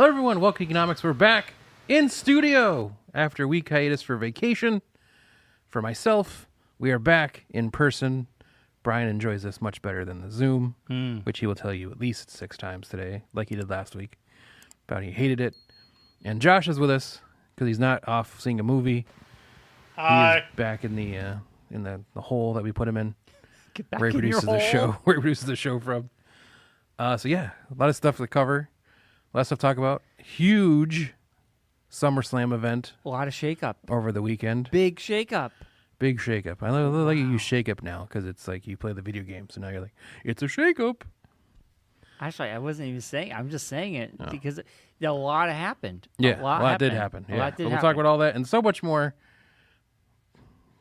everyone. Welcome to Economics. We're back in studio after a week hiatus for vacation. For myself, we are back in person. Brian enjoys this much better than the Zoom, which he will tell you at least 6 times today, like he did last week, about he hated it. And Josh is with us because he's not off seeing a movie. Hi. He's back in the hole that we put him in. Get back Where he in your produces the hole. show. Where he produces the show from. So yeah, a lot of stuff to cover. A lot of stuff to talk about. Huge SummerSlam event. A lot of shakeup. Over the weekend. Big shakeup. Big shakeup. I like you use shakeup now because it's like you play the video game. So now you're like, it's a shakeup. Actually, I wasn't even saying. I'm just saying it because a lot happened. Yeah, a lot did happened. happen. A Yeah, lot did but we'll happen. talk about all that and so much more.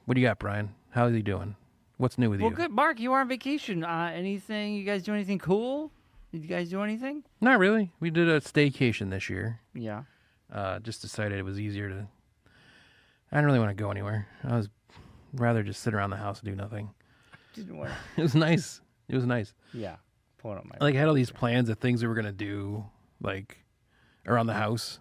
What do you got, Brian? How's he doing? What's new with Well, you? good. Mark, you are on vacation. Anything? You guys do anything cool? Did you guys do anything? Not really. We did a staycation this year. Yeah. Just decided it was easier to. I didn't really want to go anywhere. I was rather just sit around the house and do nothing. Didn't want. It was nice. It was nice. Yeah. Pulling up my. Like I had all these plans of things we were gonna do, like around the house.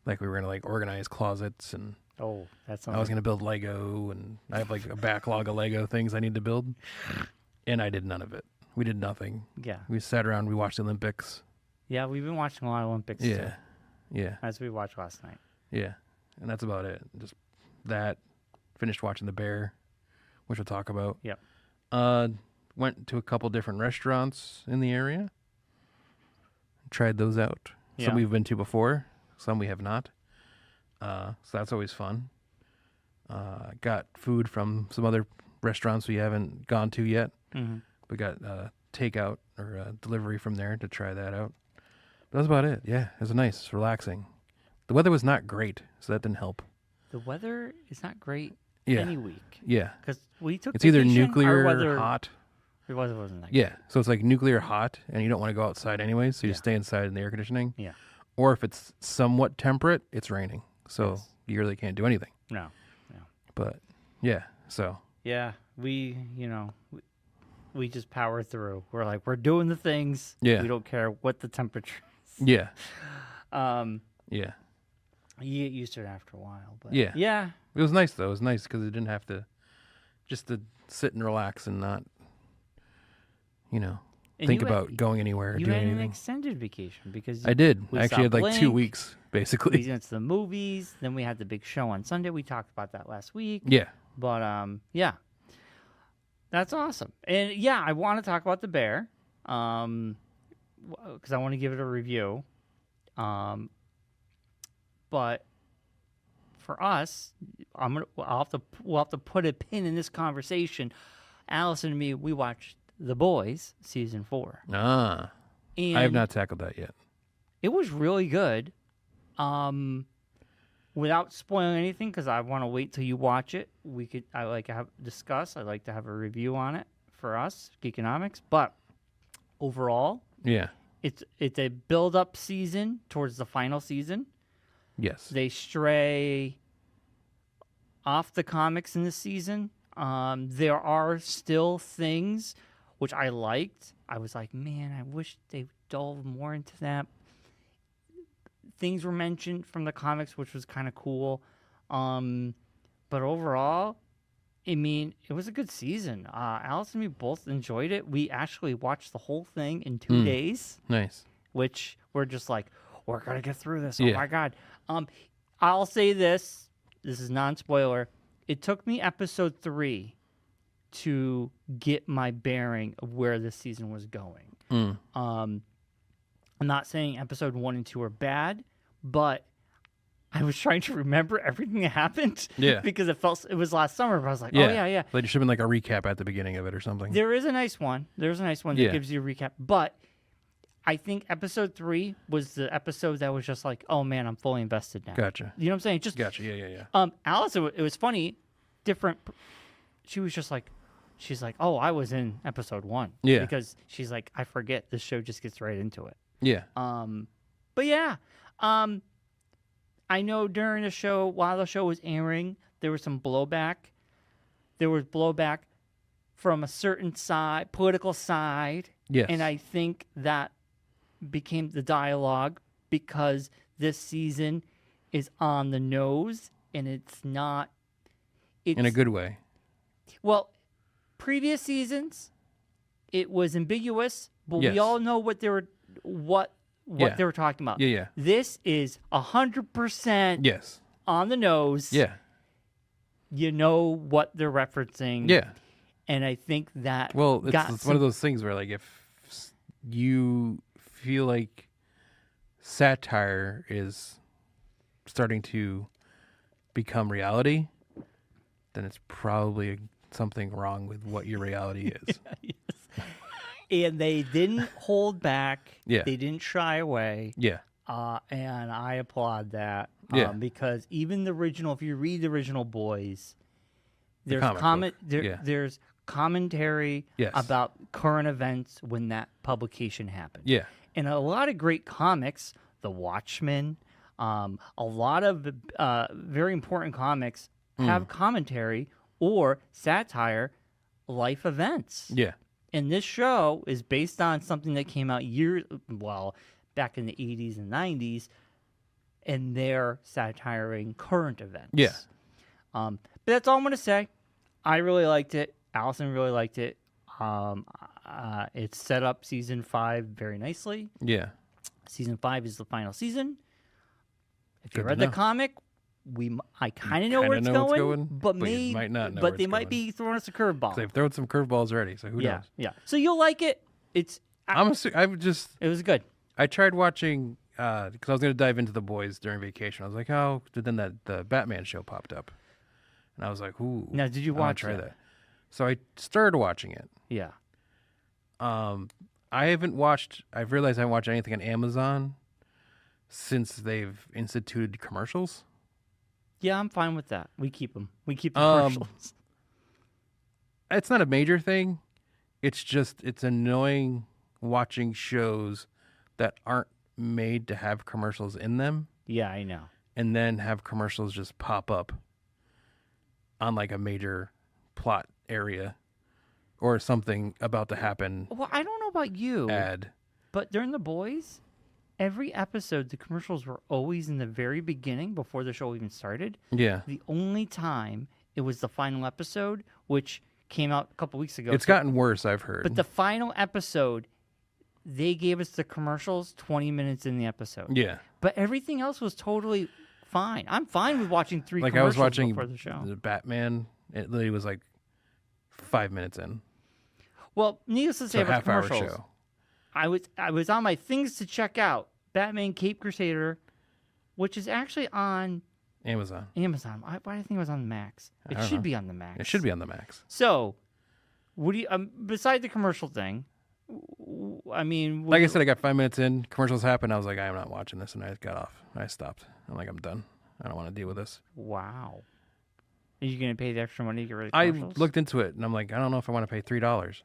Like we were gonna like organize closets, and Oh, that's. I was gonna build Lego, and I have like a backlog of Lego things I need to build, and I did none of it. We did nothing. Yeah. We sat around. We watched the Olympics. Yeah, we've been watching a lot of Olympics. Yeah, Too, yeah, as we watched last night. yeah, and that's about it. Just that. Finished watching The Bear, which we'll talk about. Yep. Went to a couple different restaurants in the area. Tried those out. Yeah. Some we've been to before. Some we have not. So that's always fun. Got food from some other restaurants we haven't gone to yet. Mm-hmm. We got takeout or delivery from there to try that out. But that's about it. Yeah, it was nice, relaxing. The weather was not great, so that didn't help. The weather is not great Yeah. any week Yeah. because we took. It's either vacation, our nuclear weather, hot. It wasn't that. Yeah, so it's like nuclear hot, and you don't want to go outside anyways, so you Yeah. stay inside in the air conditioning. Yeah. Or if it's somewhat temperate, it's raining, so Yes. you really can't do anything. No. But yeah, so Yeah, we just power through. We're like, we're doing the things. Yeah. We don't care what the temperature is. yeah, Um, yeah, you get used to it after a while. But Yeah. yeah, it was nice though. It was nice because it didn't have to just to sit and relax and not, And think you about had, going anywhere or you doing had an anything. extended vacation because I did. we I actually had saw like 2 Blink. weeks we basically. went to the movies. Then we had the big show on Sunday. We talked about that last week. Yeah, But yeah, that's awesome. And yeah, I want to talk about the Bear, because I want to give it a review. But for us, we'll have to put a pin in this conversation. Allison and me, we watched The Boys season 4. I And have not tackled that yet. It was really good. Without spoiling anything, because I want to wait till you watch it. I like to discuss. I like to have a review on it for us, Geekonomics. But overall, Yeah. it's a build-up season towards the final season. Yes. They stray off the comics in this season. There are still things which I liked. I was like, man, I wish they delved more into that. Things were mentioned from the comics, which was kind of cool. But overall, I mean, it was a good season. Alice and me both enjoyed it. We actually watched the whole thing in 2 days, Nice. which we're just like, we're going to get through this. Yeah. Oh, my God. I'll say this. This is non-spoiler. It took me episode 3 to get my bearing of where this season was going. I'm not saying episode 1 and 2 are bad, but I was trying to remember everything that happened. Yeah. Because it was last summer, but I was like, Yeah. oh, yeah. Like it should have been like a recap at the beginning of it or something. There is a nice one. There's a nice one that Yeah. gives you a recap. But I think episode 3 was the episode that was just like, oh, man, I'm fully invested now. Gotcha. You know what I'm saying? Just Gotcha. Yeah. Alice, it was funny, different. She was just like, she's like, oh, I was in episode 1. Yeah. Because she's like, I forget. This show just gets right into it. Yeah. But yeah, I know during the show, while the show was airing, there was some blowback. There was blowback from a certain side, political side. Yes. And I think that became the dialogue because this season is on the nose and it's not. It's, In a good way. Well, previous seasons, it was ambiguous, but Yes. we all know what they were they were talking about. Yeah, yeah. This is 100% Yes. on the nose. Yeah. You know what they're referencing. Yeah. And I think that Well, got it's one of those things where, like, if you feel like satire is starting to become reality, then it's probably something wrong with what your reality is. and they didn't hold back. Yeah. They didn't shy away. Yeah. And I applaud that. Yeah. Because even the original, if you read the original Boys, there's comic book. Yeah. there's commentary Yes. about current events when that publication happened. Yeah. And a lot of great comics, The Watchmen, a lot of very important comics have commentary or satire, life events. Yeah. And this show is based on something that came out back in the 80s and 90s, and they're satiring current events. Yeah. But that's all I'm going to say. I really liked it. Allison really liked it. It set up season 5 very nicely. Yeah. Season 5 is the final season. If you Good to read the know. comic, I kind of know where it's know what's going, going, but you might not know where But they it's might going. be throwing us a curveball. They've thrown some curveballs already, so who Yeah, knows? yeah. So you'll like it. It was good. I tried watching because I was going to dive into The Boys during vacation. I was like, oh, but then the Batman show popped up, and I was like, ooh. Now, did you I wanna watch try that? that? So I started watching it. Yeah. I haven't watched. I've realized I haven't watched anything on Amazon since they've instituted commercials. Yeah, I'm fine with that. We keep them. We keep the Um, commercials. It's not a major thing. It's just it's annoying watching shows that aren't made to have commercials in them, Yeah, I know. and then have commercials just pop up on like a major plot area or something about to happen. Well, I don't know about you, Ad. but during The Boys, every episode, the commercials were always in the very beginning before the show even started. Yeah. The only time it was the final episode, which came out a couple weeks ago. It's gotten worse, I've heard. But the final episode, they gave us the commercials 20 minutes in the episode. yeah. But everything else was totally fine. I'm fine with watching 3 Like I commercials was watching before the show. the Batman. It literally was like 5 minutes in. Well, needless to say So about half-hour commercials, show. I was on my things to check out. Batman Cape Crusader, which is actually on Amazon. Amazon. Why do I think it was on the Max? I It don't should know. be on the Max. It should be on the Max. So, what do you? Beside the commercial thing, I mean, Like I said, I got 5 minutes in. Commercials happened. I was like, I'm not watching this, and I got off. I stopped. I'm like, I'm done. I don't want to deal with this. wow. Are you going to pay the extra money to get rid of I commercials? looked into it, and I'm like, I don't know if I want to pay $3.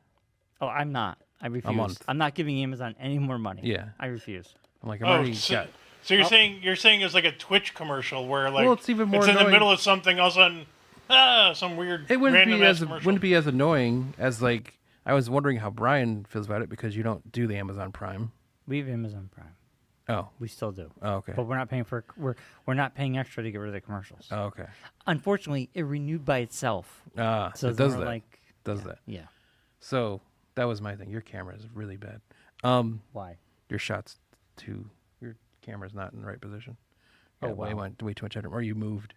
Oh, I'm not. I refuse. month. I'm not giving Amazon any more money. Yeah. I refuse. I'm like, I've already got. So you're saying it's like a Twitch commercial where like Well, it's even more in the annoying. middle of something, all of a sudden, some weird It wouldn't random be ass as commercial. wouldn't be as annoying as like I was wondering how Brian feels about it because you don't do the Amazon Prime. We have Amazon Prime. Oh, We still do. okay. But we're not paying for we're not paying extra to get rid of the commercials. Oh, okay. Unfortunately, it renewed by itself. So it then does we're that. Like, Does yeah, that. Yeah. So that was my thing. Your camera is really bad. Why? Your shots your camera's not in the right position. Oh, Yeah, way wow. too much headroom. Or you moved.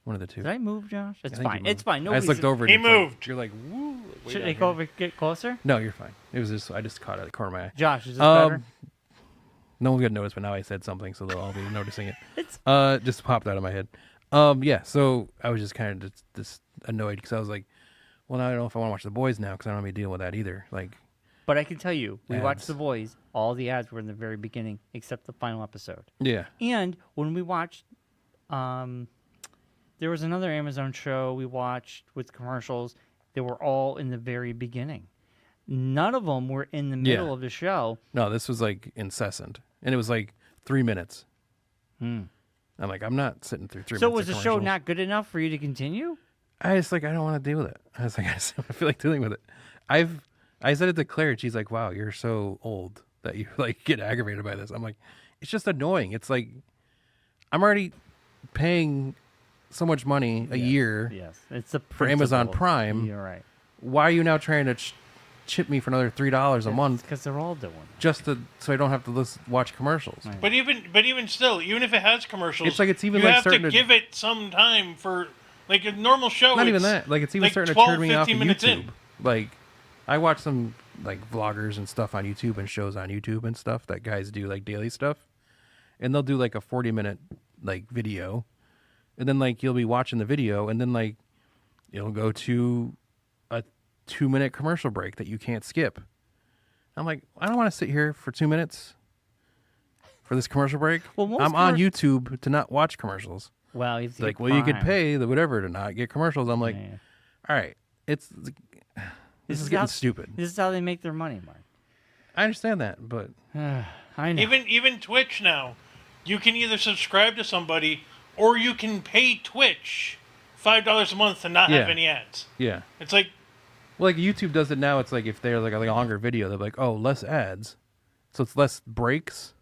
One of the two. Did I move, Josh? It's think you fine. moved. It's fine. I Nobody's just looked over. And He it's like- moved. you're like, woo. way Should down I here. go over get closer? No, you're fine. It was just I just caught it at the corner of my eye. Josh, is this better? No one's gonna notice, but now I said something, so they'll all be noticing it. It's Just popped out of my head. Yeah. So I was just kind of just annoyed because I was like, well, now I don't know if I want to watch The Boys now because I don't want to be dealing with that either. Like, But I can tell you, we watched Ads. The Boys. All the ads were in the very beginning, except the final episode. yeah, And when we watched, there was another Amazon show we watched with commercials. They were all in the very beginning. None of them were in the middle of the show. no, this was like incessant, and it was like 3 minutes. I'm like, I'm not sitting through 3 minutes. So was the of show commercials. not good enough for you to continue? I just like I don't want to deal with it. I was like, I just don't feel like dealing with it. I said it to Claire, and she's like, wow, you're so old that you like get aggravated by this. I'm like, it's just annoying. It's like I'm already paying so much money a year Yes, it's the for Amazon principle. Prime. You're right. Why are you now trying to chip me for another $3 a month Because they're all doing it. just so I don't have to watch commercials? Right. But even still, even if it has commercials, It's like it's even you like have starting to give it some time for like a normal show. Not even it's that. Like it's even like starting 12, to turn me off of 15 minutes YouTube. in. Like I watch some like vloggers and stuff on YouTube and shows on YouTube and stuff that guys do like daily stuff, and they'll do like a 40-minute like video, and then like you'll be watching the video, and then like it'll go to a 2-minute commercial break that you can't skip. I'm like, I don't want to sit here for 2 minutes for this commercial break. Well, most I'm on YouTube to not watch commercials. Well, you Like, well, you could pay the whatever to not get commercials. I'm like, Yeah. all right, this is getting stupid. This is how they make their money, Mark. I understand that, but I know. Even Twitch now, you can either subscribe to somebody or you can pay Twitch $5 a month to not have Yeah. any ads. yeah. It's like Well, like YouTube does it now. It's like if they're like a longer video, they're like, oh, less ads, so it's less breaks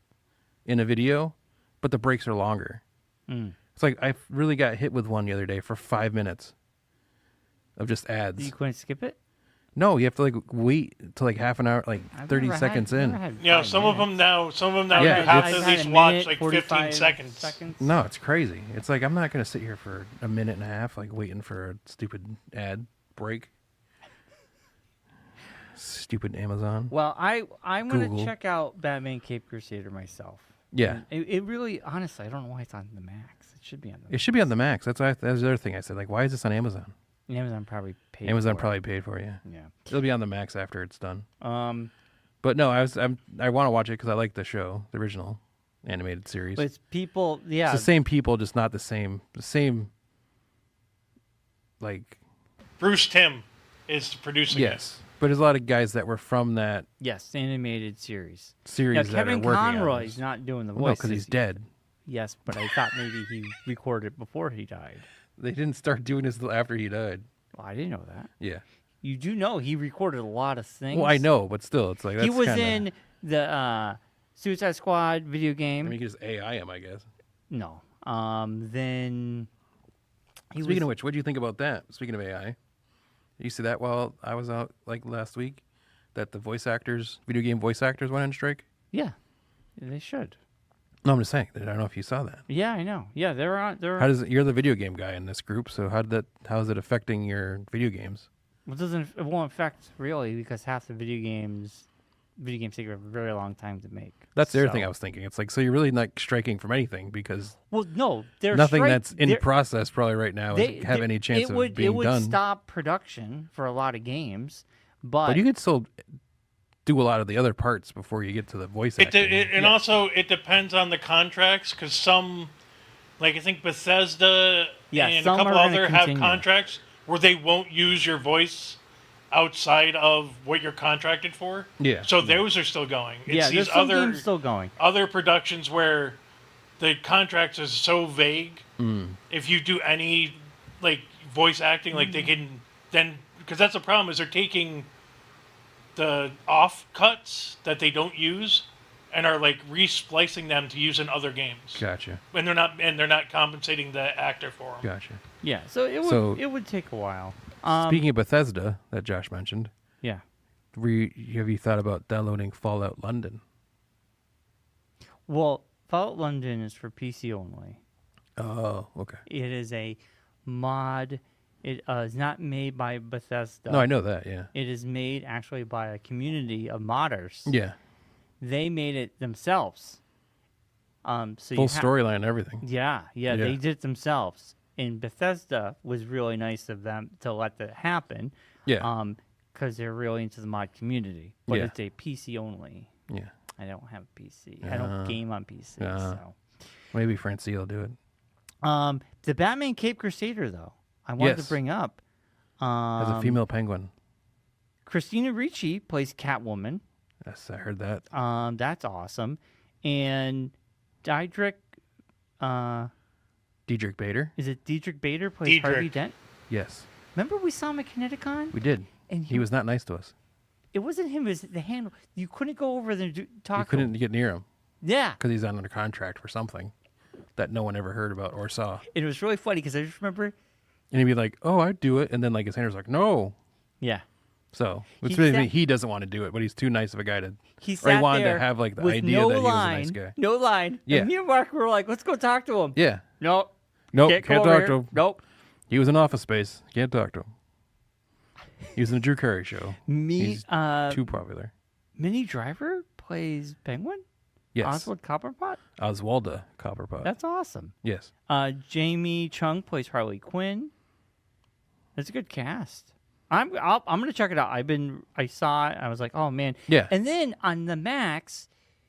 in a video, but the breaks are longer. It's like I really got hit with one the other day for 5 minutes of just ads. You couldn't skip it? No, you have to like wait till like half an hour, like 30 seconds in. some of them now Yeah, you have it's- to I've at had least a watch minute, like 45 15 seconds. No, it's crazy. It's like I'm not gonna sit here for a minute and a half, like waiting for a stupid ad break. Stupid Amazon. Well, I'm going to Google. check out Batman Cape Crusader myself. Yeah, It really, honestly, I don't know why it's on the Max. It should be on the it should be on the Max. That's the other thing I said. Like, why is this on Amazon? Amazon probably paid Amazon for probably paid for you. it. Yeah. It'll be on the Max after it's done. But But no, I want to watch it because I like the show, the original animated series. it's people, yeah. It's the same people, just not the same. Like Bruce Timm is producing yes, but there's a lot of guys that were from that Yes, animated series. series Now, that Kevin are working on Conroy's this. not doing the No, voice. because he's dead. Yes, but I thought maybe he recorded before he died. They didn't start doing this till after he died. Well, I didn't know that. Yeah. You do know he recorded a lot of things. Well, I know, but still, it's like that's He was kinda, in the Suicide Squad video I game. mean, you can just AI him, I guess. No. Then he Speaking was, of which, what do you think about that? Speaking of AI, you see that while I was out like last week, that the video game voice actors went on strike. yeah, they should. No, I'm just saying. I don't know if you saw that. Yeah, I know. Yeah, they're on. You're the video game guy in this group, so how is it affecting your video games? It won't affect really because half the video games take a very long time to make. That's the other So- thing I was thinking. It's like, so you're really not striking from anything because Well, no, they're nothing straight- that's in they're- process probably right now have any chance of being It would done. stop production for a lot of games, but, But you could still do a lot of the other parts before you get to the voice acting. Also it depends on the contracts because some, like I think Bethesda Yeah, and a some couple are gonna other have continue. contracts where they won't use your voice outside of what you're contracted for. Yeah. So those are still going. It's yeah, these there's some other games still going. other productions where the contracts is so vague. If you do any like voice acting, like they can then because that's the problem is they're taking the off cuts that they don't use and are like re-splicing them to use in other games. Gotcha. And they're not competing the actor for them. Gotcha. Yeah, so it would take a while. Speaking of Bethesda that Josh mentioned, Yeah. have you thought about downloading Fallout London? Well, Fallout London is for PC only. Oh, okay. It is a mod. It is not made by Bethesda. No, I know that. Yeah. It is made actually by a community of modders. Yeah. They made it themselves. So Full storyline and everything. Yeah, Yeah. they did it themselves. And Bethesda was really nice of them to let that happen. Yeah. Because they're really into the mod community. But Yeah. it's a PC only. Yeah. I don't have a PC. I don't game on PC. So. Maybe Francie will do it. The Batman Cape Crusader, though, I wanted Yes. to bring up. As a female penguin. Christina Ricci plays Catwoman. Yes, I heard that. That's awesome. And Diedrich, Diedrich Bader. is it Diedrich Bader plays Diedrich. Harvey Dent? Yes, Remember we saw him at Kineticon? we did. And He was not nice to us. It wasn't him. It was the handle. You couldn't go over there and You talk. couldn't get near him. Yeah. because he's under contract for something that no one ever heard about or saw. It was really funny because I just remember. And he'd be like, "Oh, I'd do it," and then like his handler's like, "No." Yeah. So it's He really sat- he doesn't want to do it, but he's too nice of a guy to. He Or sat he wanted there to have like the with idea no that he was a line, nice guy. no line. Yeah. And me and Mark were like, let's go talk to him. Yeah. Nope. Nope. Can't Can't come over talk to here. him. Nope. He was in Office Space. Can't talk to him. He was in the Drew Carey show. He's too popular. Minnie Driver plays Penguin? Yes. Oswald Copperpot? Oswalda Copperpot. That's awesome. Yes. Jamie Chung plays Harley Quinn. That's a good cast. I'm gonna check it out. I saw it. I was like, oh man. Yeah. And then on the Max,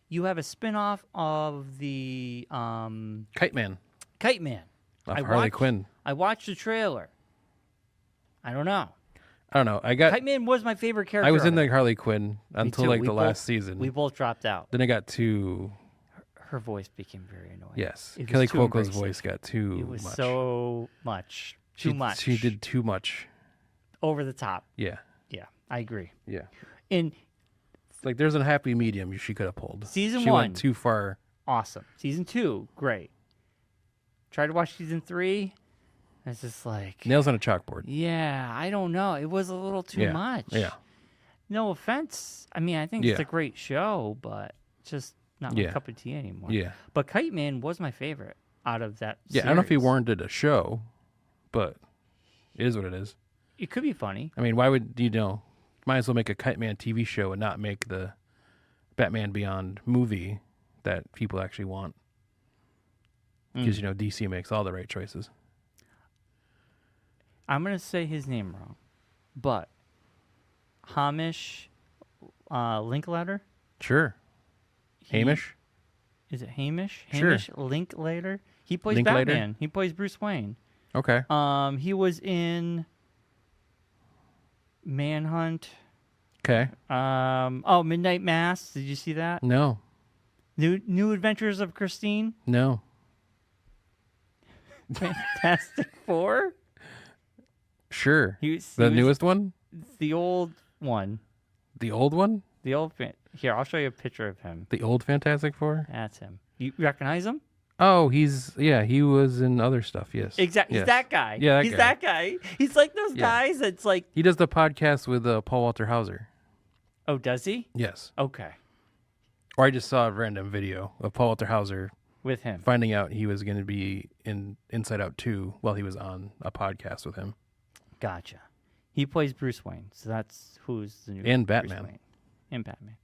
you have a spinoff of the Kite Man. Kite Man. Of Harley Quinn. I watched the trailer. I don't know. I don't know. Kite Man was my favorite character. I was in of it. the Harley Quinn until too. like We the both- last season. We both dropped out. Then it got too. Her voice became very annoying. Yes. It was Kelly too Cuoco's abrasive. voice got too It was much. so much. Too much. She did too much. Over the top. Yeah. Yeah, I agree. Yeah. And Like there's a happy medium she could have pulled. Season she 1. went too far. awesome. Season 2, great. Tried to watch season 3. It's just like, Nails on a chalkboard. yeah, I don't know. It was a little too Yeah. much. Yeah. No offense. I mean, I think it's Yeah. a great show, but just not my Yeah. cup of tea anymore. Yeah. But Kite Man was my favorite out of that Yeah. I don't know if he series. warranted a show, but it is what it is. It could be funny. I mean, why would might as well make a Kite Man TV show and not make the Batman Beyond movie that people actually want. Because, DC makes all the right choices. I'm going to say his name wrong, but Hamish Linklater? Sure. Hamish? Is it Hamish? Sure. Hamish Linklater? He plays Linklater? Batman. He plays Bruce Wayne. Okay. He was in Manhunt. Okay. Midnight Mass. Did you see that? No. New Adventures of Christine. No. Fantastic Four. Sure. He was Newest one? the old one. The old one? The old here. I'll show you a picture of him. The old Fantastic Four? That's him. You recognize him? Oh, he was in other stuff, yes. Exactly. Yes. He's that guy. Yeah, He's that guy. He's like those Yeah. guys that's like, He does the podcast with Paul Walter Hauser. oh, does he? Yes. Okay. Or I just saw a random video of Paul Walter Hauser With him. finding out he was going to be in Inside Out 2 while he was on a podcast with him. Gotcha. He plays Bruce Wayne, so that's who's the new And Bruce Batman. Wayne. And Batman.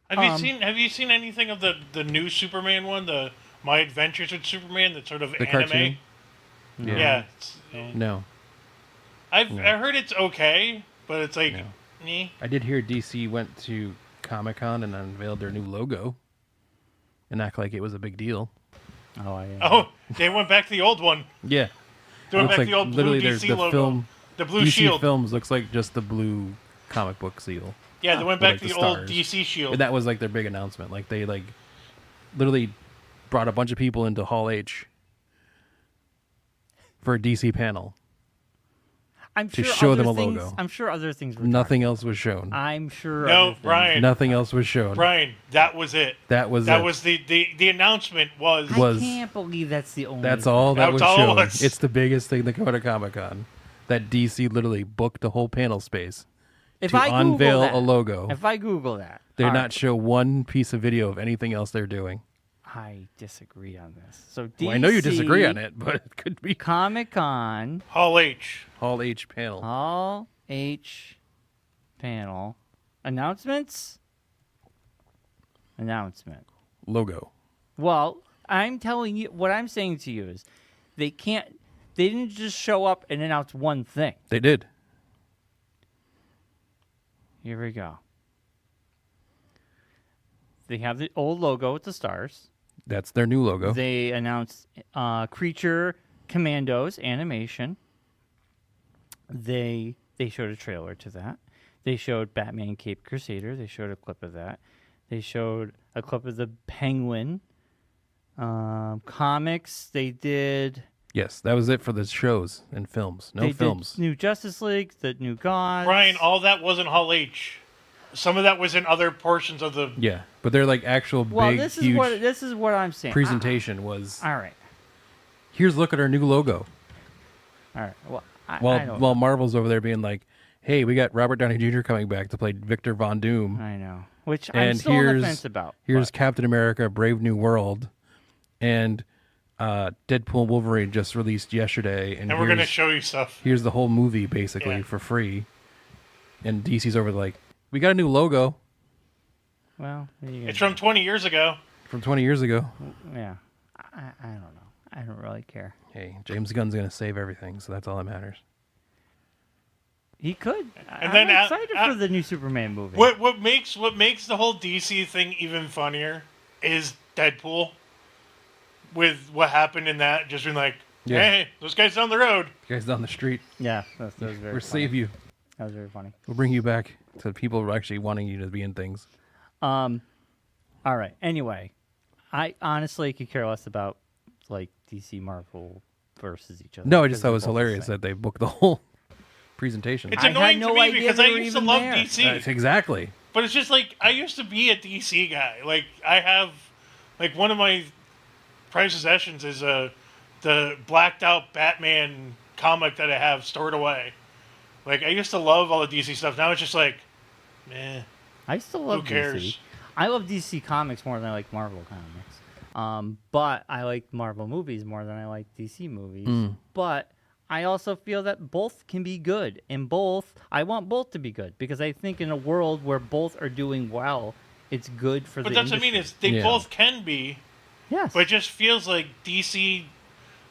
Have you seen anything of the new Superman one, the My Adventures with Superman, that's sort of The anime? cartoon? Yeah. No. I heard it's okay, but it's like, No. eh. I did hear DC went to Comic-Con and unveiled their new logo and act like it was a big deal. Oh, they went back to the old one. Yeah. They went Looks back to the old blue literally DC the logo. film, The blue DC shield. Films looks like just the blue comic book seal. Yeah, they went With, back like, to the the old stars. DC shield. And that was like their big announcement. Like they literally brought a bunch of people into Hall H for a DC panel. I'm To sure show other them a things, logo. I'm sure other things were Nothing else was shown. I'm sure. No, other things- Brian. Nothing else was shown. Brian, that was it. That was That it. was the announcement was. I was- can't believe that's the only. That's all that That's was all it shown. was. It's the biggest thing to go to Comic-Con. That DC literally booked a whole panel space If to I Google unveil that, a logo. If I Google that, They all not right, show one piece of video of anything else they're doing. I disagree on this. So DC, Well, I know you disagree on it, but it could be Comic Con Hall H. Hall H panel. Hall H panel announcements. Announcement. Logo. Well, I'm telling you, what I'm saying to you is, they didn't just show up and announce one thing. They did. Here we go. They have the old logo with the stars. That's their new logo. They announced Creature Commandos animation. They showed a trailer to that. They showed Batman Cape Crusader. They showed a clip of that. They showed a clip of the Penguin. Comics. They did. Yes, that was it for the shows and films. No they films. did New Justice League. The New Gods. Brian, all that wasn't Hall H. some of that was in other portions of the. Yeah, but they're like actual Well, big, this is huge what I'm saying. presentation was. All right. Here's a look at our new logo. All right. Well, I don't While Marvel's over there being like, "Hey, we got Robert Downey Jr. coming back to play Victor Von Doom." I know. Which I'm And still on the here's fence about. here's Captain America: Brave New World, and Deadpool and Wolverine just released yesterday, and And we're going to show you stuff. here's the whole movie basically Yeah. for free. And DC's over like, we got a new logo Well, what are you gonna It's from 20 years ago. from 20 years ago. do? Yeah. I don't know. I don't really care. Hey, James Gunn's gonna save everything, so that's all that matters. He could. And I'm then excited for the new Superman movie. What makes the whole DC thing even funnier is Deadpool. With what happened in that, just being like, Yeah. hey, those guys down the road. You guys down the street, Yeah, that was very we'll funny. save you. That was very funny. We'll bring you back to people actually wanting you to be in things. All right. Anyway, I honestly could care less about like DC Marvel versus each other. No, I just because thought it was they're both the hilarious same. that they booked the whole presentation. It's I had annoying no to me idea because they I were used to even love there. DC. That's exactly. But it's just like, I used to be a DC guy. Like, I have, like, one of my prized possessions is the blacked out Batman comic that I have stored away. Like, I used to love all the DC stuff. Now it's just like, meh. I still love Who cares? DC. I love DC comics more than I like Marvel comics. But I like Marvel movies more than I like DC movies. But I also feel that both can be good, and I want both to be good because I think in a world where both are doing well, it's good for But the that's what I industry. mean, is they Yeah. both can be, Yes. but it just feels like DC,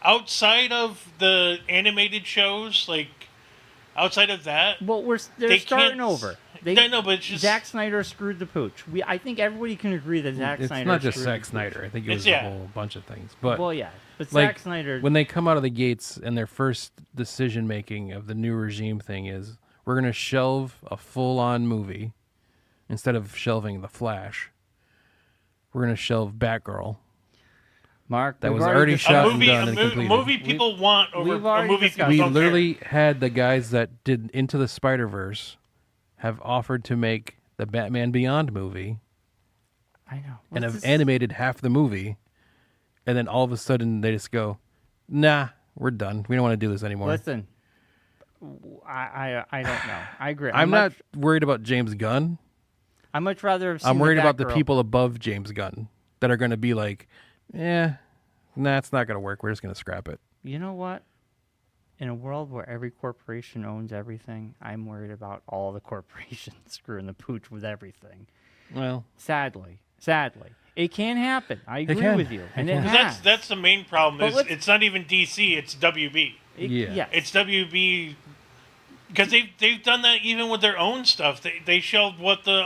outside of the animated shows, like, outside of that, Well, they're they starting can't- over. I know, but it's just... Zack Snyder screwed the pooch. I think everybody can agree that Zack It's Snyder. not just screwed Zack the pooch. Snyder. I think it It's- was yeah. a whole bunch of things. But Well, yeah, but like, Zack Snyder. when they come out of the gates and their first decision making of the new regime thing is, we're going to shelve a full-on movie instead of shelving The Flash. We're going to shelve Batgirl. Mark, that we've was already a shot and movie, done a, and mo- completed. movie people want over we've a already movie discussed- people We don't care. literally had the guys that did Into the Spider-Verse have offered to make the Batman Beyond movie I know. and What's have this- animated half the movie, and then all of a sudden they just go, nah, we're done. We don't want to do this anymore. Listen, I don't know. I agree. I'm not worried about James Gunn. I much rather have seen I'm worried about the Batgirl. people above James Gunn that are going to be like, nah, it's not going to work. We're just going to scrap it. You know what? In a world where every corporation owns everything, I'm worried about all the corporations screwing the pooch with everything. Well, Sadly, it can happen. I agree can. with you, and it can. has. That's the main problem. But Is let's- it's not even DC. It's WB. Yeah. Yes. It's WB because they've done that even with their own stuff. They shelved what the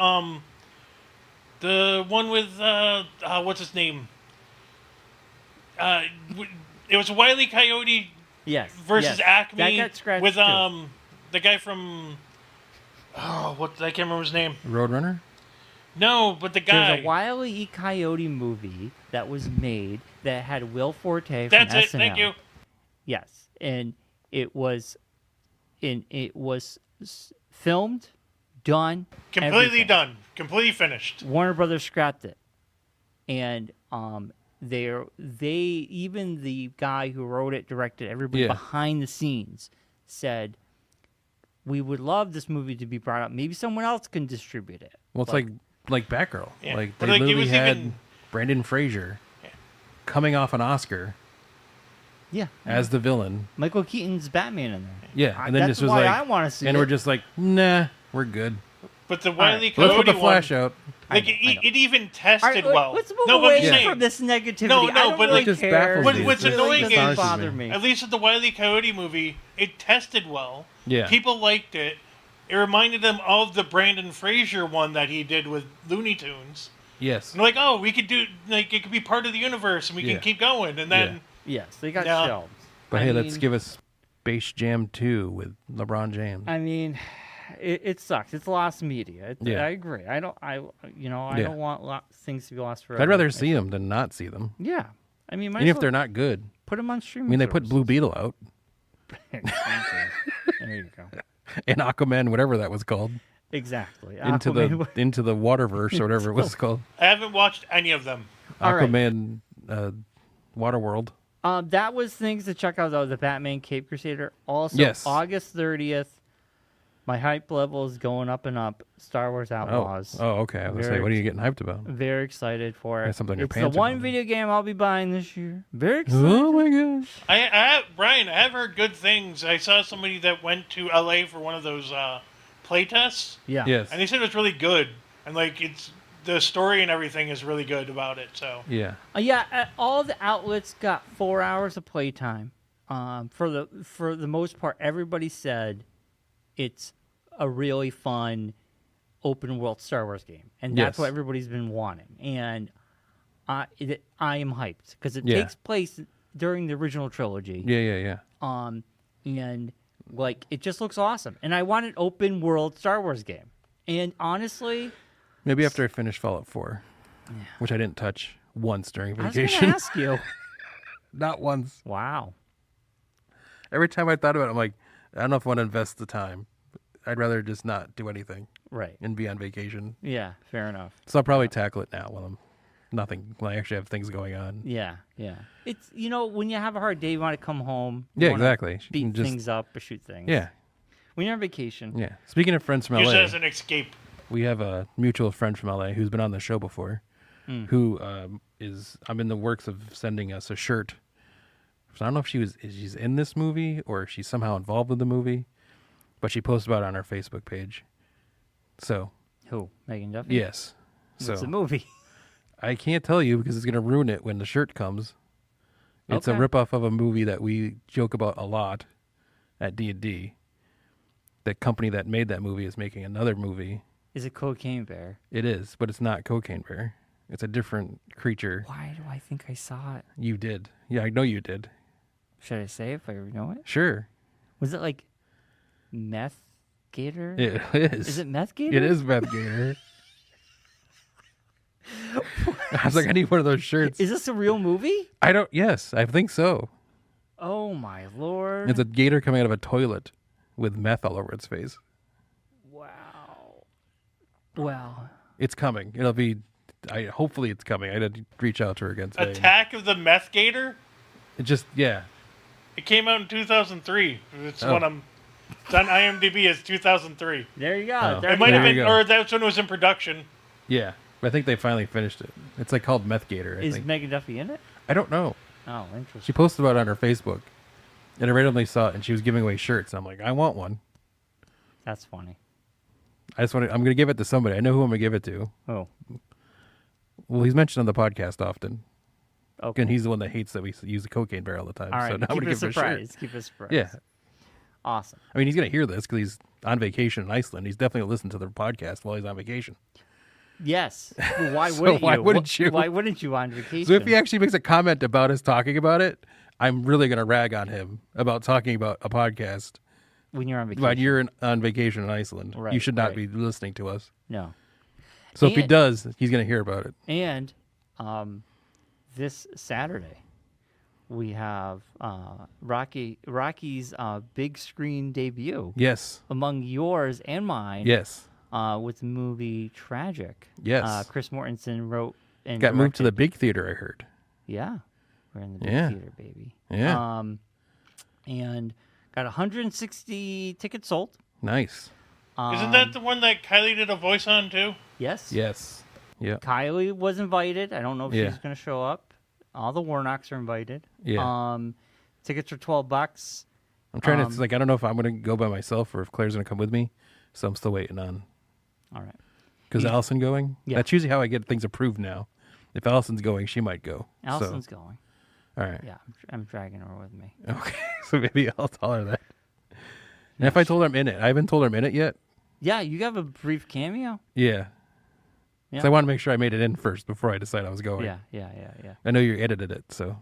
one with what's his name? It was Wile E. Coyote yes versus yes. Acme That got scratched with too. the guy from what I can't remember his name. Roadrunner? No, but the guy. There's a Wile E. Coyote movie that was made that had Will Forte from That's SNL. it. Thank you. Yes, and it was filmed, done, Completely everything. done. Completely finished. Warner Brothers scrapped it, and even the guy who wrote it, directed, everybody Yeah. behind the scenes said, "We would love this movie to be brought up. Maybe someone else can distribute it." Well, it's But- like Batgirl. Yeah. Like, But, they like, it literally was had even- Brandon Fraser coming off an Oscar yeah, as the villain. Michael Keaton's Batman in there. Yeah, and then That's just was why like, I want to see and it. we're just like, nah, we're good. But the Wile E. Let's Coyote put the one, Flash out. like I know. it even All tested right, well. let's move no, but I'm away saying, from this negativity. No, I don't but, really like, just care. baffles What- me. what's It annoying doesn't is- bother me. at least with the Wile E. Coyote movie, it tested well. Yeah. People liked it. It reminded them of the Brandon Fraser one that he did with Looney Tunes. Yes. And like, oh, we could do, like, it could be part of the universe and we Yeah. can keep going. And then, Yes, they got No. shelved. But I hey, let's mean- give us Space Jam 2 with LeBron James. I mean, it sucks. It's lost media. Yeah. I agree. I don't Yeah. don't want things to be lost forever. I'd rather see them than not see them. Yeah. I mean, might Even as if they're well not good. put them on I streaming. mean, they put Blue Beetle out There you go. and Aquaman, whatever that was called. Exactly. into the Waterverse or whatever it was called. I haven't watched any of them. All right. Aquaman, Waterworld. That was things to check out, though. The Batman Cape Crusader. Also, Yes. August 30th. My hype level is going up and up. Star Wars Outlaws. Oh, okay. I was going to say, what are you getting hyped about? Very excited for it. Got something in your It's the pants or one something. video game I'll be buying this year. Very excited. Oh my gosh. Brian, I have heard good things. I saw somebody that went to LA for one of those play tests, Yeah. Yes. and they said it was really good. And like it's the story and everything is really good about it. So Yeah. All the outlets got 4 hours of playtime. For the most part, everybody said it's a really fun open world Star Wars game, and that's Yes. what everybody's been wanting. And I am hyped because it Yeah. takes place during the original trilogy. Yeah. And like it just looks awesome. And I want an open world Star Wars game. And honestly, Maybe after I finish Fallout 4, which I didn't touch once during I was vacation. going to ask you. Not once. Wow. Every time I thought about it, I'm like, I don't know if I want to invest the time. I'd rather just not do anything Right. and be on vacation. Yeah. Fair enough. So I'll probably tackle it now when I actually have things going on. Yeah. It's when you have a hard day, you want to come home. You Yeah, wanna exactly. You Beat can just- things up or shoot things. Yeah. When you're on vacation. Yeah. Speaking of friends from use it LA, as an escape. we have a mutual friend from LA who's been on the show before, who I'm in the works of sending us a shirt. So I don't know if she's in this movie or if she's somehow involved with the movie, but she posted about it on our Facebook page. So Who? Megan Duffy? yes, It's so a movie. I can't tell you because it's going to ruin it when the shirt comes. It's a Okay. ripoff of a movie that we joke about a lot at D&D. The company that made that movie is making another movie. Is it Cocaine Bear? It is, but it's not Cocaine Bear. It's a different creature. Why do I think I saw it? You did. Yeah, I know you did. Should I say if I know it? Sure. Was it like Meth Gator? It is. Is it Meth Gator? It is Meth Gator. I was like, I need one of those shirts. Is this a real movie? Yes, I think so. Oh my lord. It's a gator coming out of a toilet with meth all over its face. Wow. Well, It's coming. It'll be, hopefully it's coming. I had to reach out to her again today. Attack of the Meth Gator. It just, yeah. It came out in 2003. It's Oh. it's on IMDb as 2003. there you go. Oh. There It might you have There go. you been, go. or that's when it was in production. Yeah. But I think they finally finished it. It's like called Meth Gator, I Is think. Megan Duffy in it? I don't know. Oh, interesting. She posted about it on her Facebook. And I randomly saw it, and she was giving away shirts. And I'm like, I want one. That's funny. I'm going to give it to somebody. I know who I'm going to give it to. Oh. Well, he's mentioned on the podcast often. Okay. And he's the one that hates that we use the Cocaine Bear all the time. All right. So now I'm Keep going it to a give him a shirt. surprise. Keep it a surprise. Yeah. Awesome. I mean, he's going to hear this because he's on vacation in Iceland. He's definitely going to listen to the podcast while he's on vacation. Yes. Well, why So wouldn't why you? wouldn't you? Why wouldn't you on vacation? So if he actually makes a comment about us talking about it, I'm really going to rag on him about talking about a podcast when you're on vacation. when you're on vacation in Iceland. You Right, should not right. be listening to us. No. So if he And- does, he's going to hear about it. And this Saturday, we have Rocky's big screen debut Yes. among yours and mine. Yes. With the movie Tragic. Yes. Chris Mortensen wrote and Got moved to the directed. big theater, I heard. Yeah, we're in the big Yeah. theater, baby. Yeah. And got 160 tickets sold. Nice. Isn't that the one that Kylie did a voice on too? Yes. Yes. Yeah. Kylie was invited. I don't know if Yeah. she's going to show up. All the Warnocks are invited. Yeah. Tickets are $12. I'm trying to, it's like, I don't know if I'm going to go by myself or if Claire's going to come with me. So I'm still waiting on. All right. Because Allison going? Yeah. That's usually how I get things approved now. If Allison's going, she might go. Allison's going. All right. Yeah, I'm dragging her with me. Okay. So maybe I'll tell her that. And if I told her I'm in it, I haven't told her I'm in it yet. Yeah, you have a brief cameo. Yeah. Yeah. So I want to make sure I made it in first before I decide I was going. Yeah. I know you edited it, so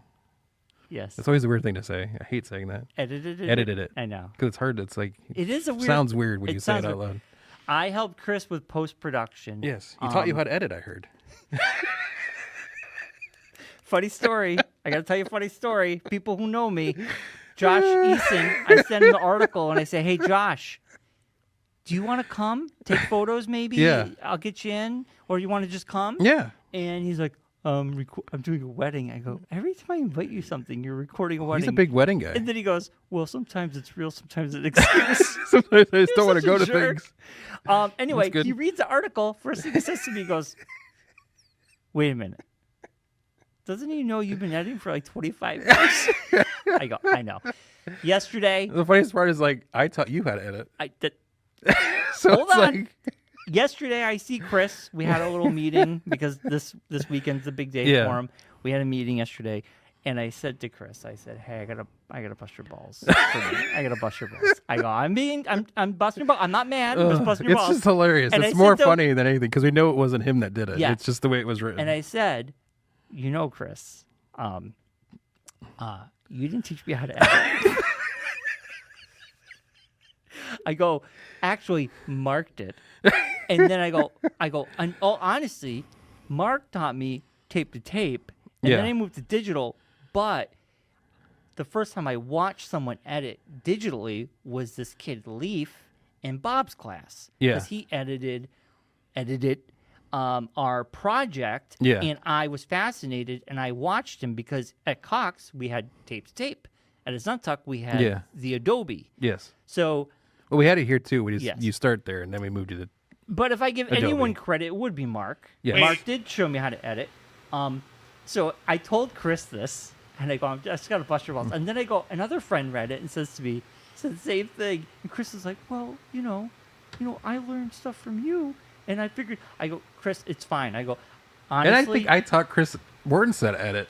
Yes. it's always a weird thing to say. I hate saying that. Edited it. I know. Because it's hard. It's like, It is a weird. sounds weird when it you say it sounds out weird. loud. I helped Chris with post production. Yes. He taught you how to edit, I heard. Funny story. I got to tell you a funny story. People who know me, Josh Eason, I send him the article and I say, "Hey, Josh, do you want to come take photos? Maybe I'll get you in, or you want to just come? Yeah. And he's like, I'm doing a wedding. I go, every time I invite you something, you're recording a wedding. He's a big wedding guy. And then he goes, well, sometimes it's real, sometimes it's an excuse. Sometimes I just don't want to such go a to jerk. things. Anyway, good. he reads the article. First thing he says to me, he goes, wait a minute. Doesn't he know you've been editing for like 25 years? I go, I know. Yesterday, The funniest part is like I taught you how to edit. So hold it's on. like Yesterday, I see Chris. We had a little meeting because this weekend's a big day Yeah. for him. We had a meeting yesterday, and I said to Chris, I said, "Hey, I gotta bust your balls. I gotta bust your balls." I go, I'm busting your balls. I'm not mad. I'm just busting your it's balls. just hilarious. And It's I more said to- funny than anything because we know it wasn't him that did it. Yeah. It's just the way it was written. And I said, you know, Chris, you didn't teach me how to edit. I go, actually, Mark did. And then I go, and all honesty, Mark taught me tape to tape, and then Yeah. I moved to digital. But the first time I watched someone edit digitally was this kid Leaf in Bob's class. Yeah. Because he edited our project, Yeah. and I was fascinated, and I watched him because at Cox we had tape to tape. At Azuntuck we had Yeah. the Adobe. yes. So, Well, we had it here too. We just Yes. you start there and then we moved to the. but if I give Adobe. anyone credit, it would be Mark. Yes. Mark did show me how to edit. So I told Chris this, and I go, I just got to bust your balls. And then I go, another friend read it and says to me, said the same thing. And Chris is like, well, you know, I learned stuff from you. And I figured, I go, Chris, it's fine. I go, honestly. And I think I taught Chris Mortensen how to edit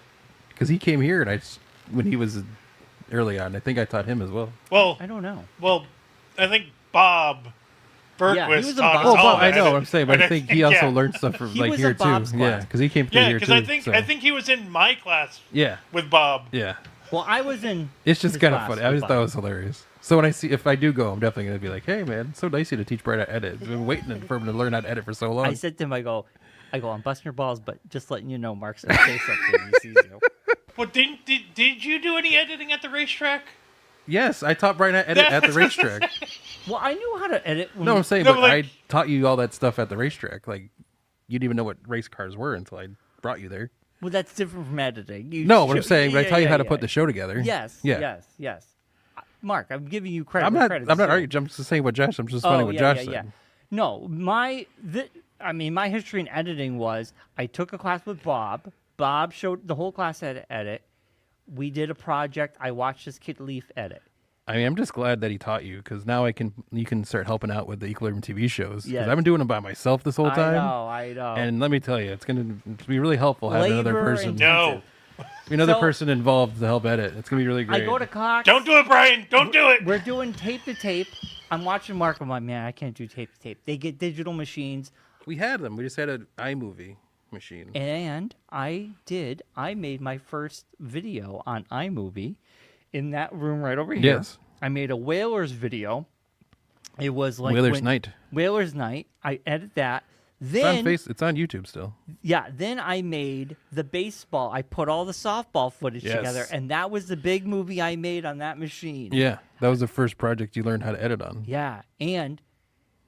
because he came here and when he was early on, I think I taught him as well. Well, I don't know. I think Bob Yeah, he Berquist was in taught Bob. us Well, all Bob, I that. know what I'm saying, but I think he also yeah. learned stuff from He like was here in Bob's too. class. Yeah, because he came through Yeah, here because too. I think he was in my class Yeah, with Bob. yeah. Well, I was in. It's just his kind of class funny. I with just thought it Bob. was hilarious. So if I do go, I'm definitely gonna be like, "Hey, man, it's so nice of you to teach Brian how to edit. I've been waiting for him to learn how to edit for so long." I said to him, I go, I'm busting your balls, but just letting you know, Mark's gonna say something when he sees you. Well, did you do any editing at the racetrack? Yes, I taught Brian how to edit at the racetrack. Well, I knew how to edit. When No, I'm saying, No, but but like- I taught you all that stuff at the racetrack. Like, you didn't even know what race cars were until I brought you there. Well, that's different from editing. You No, what I'm show- saying, but I yeah, taught you yeah, how to yeah. put the show together. Yes, Yeah. yes. Mark, I'm giving you credit. I'm where not. credit's I'm not due. arguing. I'm just saying what Josh. I'm just funny what yeah, Josh yeah, said. yeah. No, my history in editing was I took a class with Bob. Bob showed the whole class how to edit. We did a project. I watched this kid Leaf edit. I mean, I'm just glad that he taught you because now you can start helping out with the Equilibrium TV shows. Because Yes. I've been doing them by myself this whole time. I know. And let me tell you, it's going to be really helpful having another Labor person. intensive. No. Another So- person involved to help edit. It's going to be really great. I go to Cox. Don't do it, Brian. Don't do it. We're doing tape to tape. I'm watching Mark. I'm like, man, I can't do tape to tape. They get digital machines. We had them. We just had an iMovie machine. And I made my first video on iMovie in that room right over here. Yes. I made a Whalers video. It was like Whalers Night. Whalers Night. I edited that. It's Then it's on YouTube still. then I made the baseball. I put all the softball footage Yes. together, and that was the big movie I made on that machine. Yeah, that was the first project you learned how to edit on. Yeah, and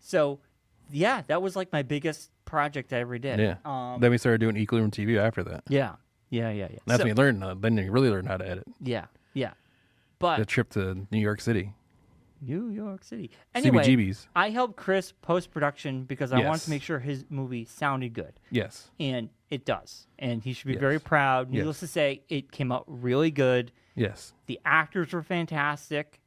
so that was like my biggest project I ever did. Yeah. Then we started doing Equilibrium TV after that. Yeah. That's So- when you learned. Then you really learned how to edit. Yeah. But The trip to New York City. New York City. Anyway, CBGBs. I helped Chris post production because I wanted Yes. to make sure his movie sounded good, Yes. and it does. And he should be Yes. very proud. Needless to say, it came out really good. Yes. The actors were fantastic.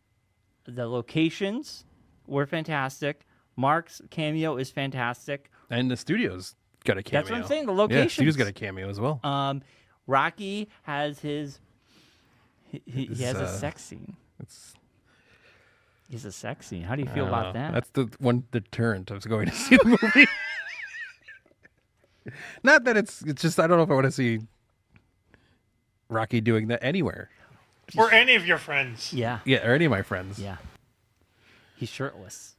The locations were fantastic. Mark's cameo is fantastic. And the studio's got a cameo. That's what I'm saying. The Yeah, locations. studio's got a cameo as well. Rocky has his. He has a It's, sex scene. It's He has a sex scene. How do you feel about that? That's the one deterrent of going to see the movie. Not that it's just I don't know if I want to see Rocky doing that anywhere. Or any of your friends. Yeah. Yeah, or any of my friends. Yeah. He's shirtless.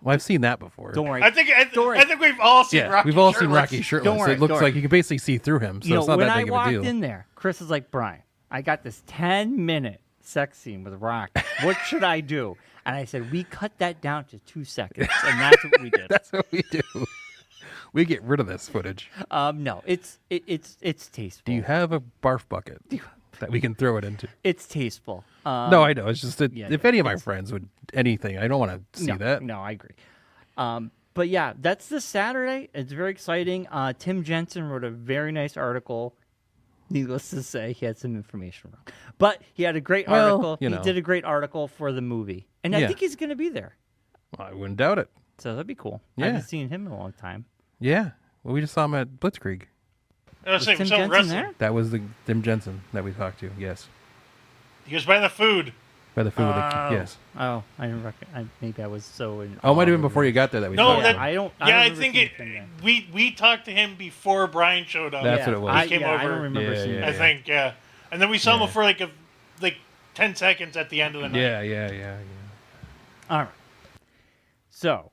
Well, I've seen that before. Don't worry. I think Don't worry. I think we've all seen Yeah, Rocky. we've all seen shirtless. Rocky shirtless. Don't worry, It looks don't like worry. you can basically see through him, so You know, it's not when that I big of a walked deal. in there, Chris is like, Brian, I got this 10-minute sex scene with Rock. What should I do? And I said, we cut that down to 2 seconds, and that's what we did. That's what we do. We get rid of this footage. No, it's tasteful. Do you have a barf bucket that we can throw it into? It's tasteful. No, I know. It's just that yeah, if yeah, any of my friends would anything, I don't want to see that. No, I agree. But yeah, that's this Saturday. It's very exciting. Tim Jensen wrote a very nice article. Needless to say, he had some information wrong. But he had a great article. you know. He did a great article for the movie. And I Yeah. think he's going to be there. Well, I wouldn't doubt it. So that'd be cool. Yeah. I haven't seen him in a long time. Yeah. Well, we just saw him at Blitzkrieg. Was Tim Jensen there? That was the Tim Jensen that we talked to. Yes. He was buying the food. By the food. Yes. Oh, I didn't recognize. Maybe I was so in. Oh, it might have awe been of before it. you got there that we No, talked that- to him. I don't. Yeah, I remember think seeing it. him there. We talked to him before Brian showed up. That's what it was. He came I don't over. remember Yeah, seeing yeah, I him. think, yeah. And then we saw Yeah. him for like 10 seconds at the end of the night. Yeah. All right. So,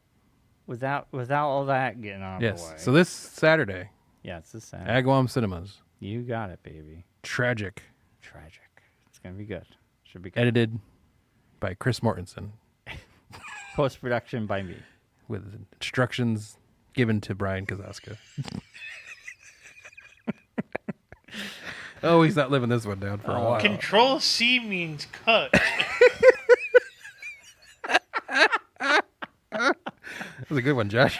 without all that getting out of the way. Yes. So this Saturday, Yeah, it's this Saturday. Agawam Cinemas. You got it, baby. Tragic. Tragic. It's gonna be good. Should be good. Edited by Chris Mortensen Post production by me. with instructions given to Brian Kazaska. Oh, he's not living this one down for a while. Control C means cut. That was a good one, Josh.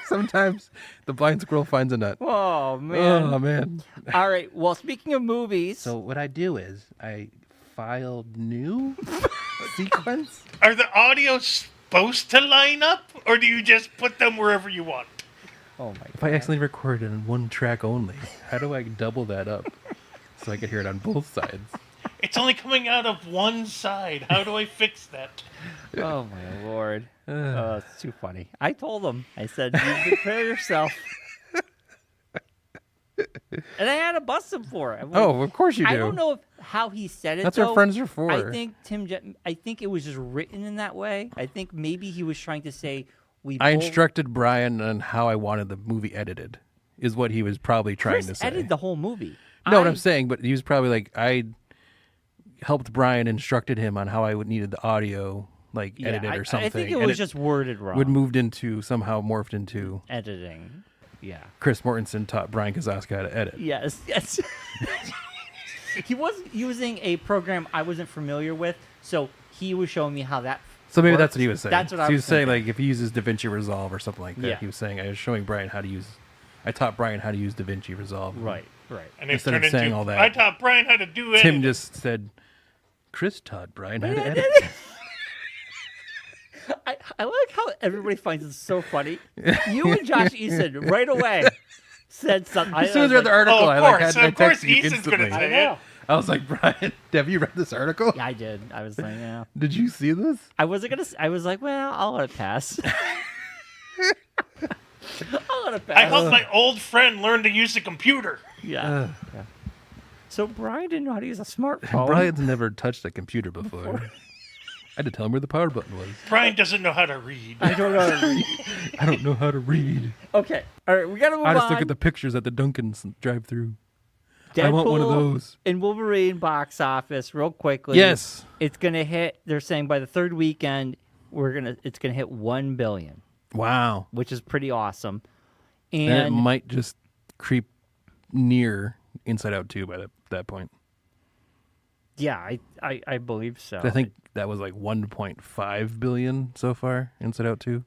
Sometimes the blind squirrel finds a nut. Oh man. Oh, man. All right. Well, speaking of movies, So what I do is I filed new sequence. Are the audio supposed to line up, or do you just put them wherever you want? oh my If I accidentally recorded on one track only, how do I double that up so I could hear it on both sides? It's only coming out of one side. How do I fix that? Oh my lord. Oh, it's too funny. I told him. I said, "You prepare yourself." And I had to bust him for it. I'm like, Oh, of course you do. I don't know how he said it. That's though. what friends are for. I think I think it was just written in that way. I think maybe he was trying to say I both- instructed Brian on how I wanted the movie edited, is what he was probably trying Chris to say. edited the whole movie. No, what I'm saying, but he was probably like, I helped Brian, instructed him on how I would needed the audio edited or something. I think it and was just worded wrong. would somehow morphed into editing. Yeah. Chris Mortensen taught Brian Kazaska how to edit. Yes. Yes. He was using a program I wasn't familiar with, so he was showing me how that. So maybe works. that's what he was saying. That's what So I he was was saying, thinking. like, if he uses DaVinci Resolve or something like that, Yeah. he was saying, I was showing Brian how to use, I taught Brian how to use DaVinci Resolve. Right. And it Instead of turned saying into, all that, I taught Brian how to do it. Tim just said, Chris taught Brian how to edit. I like how everybody finds it so funny. You and Josh Eason right away said something. As soon as I read the article, Oh, I of like course. had I Of course texted you Ethan's gonna instantly. say I know. I was like, Brian, have you read this article? Yeah, I did. I was like, yeah. Did you see this? I wasn't gonna. I was like, well, I'll let it pass. I'll let it pass. I helped my old friend learn to use the computer. Yeah. Yeah. So Brian didn't know how to use a smartphone. Brian's never touched a computer before. I had to tell him where the power button was. Brian doesn't know how to read. I don't know. How to read. I don't know how to read. Okay. All right. We gotta move I just on. look at the pictures at the Dunkin's drive-through. Deadpool I want one of those. And Wolverine box office real quickly. Yes. It's gonna hit. They're saying by the third weekend, it's gonna hit 1 billion, Wow. which is pretty awesome. And it And might just creep near Inside Out 2 by that point. yeah, I believe so. I think that was like 1.5 billion so far, Inside Out 2.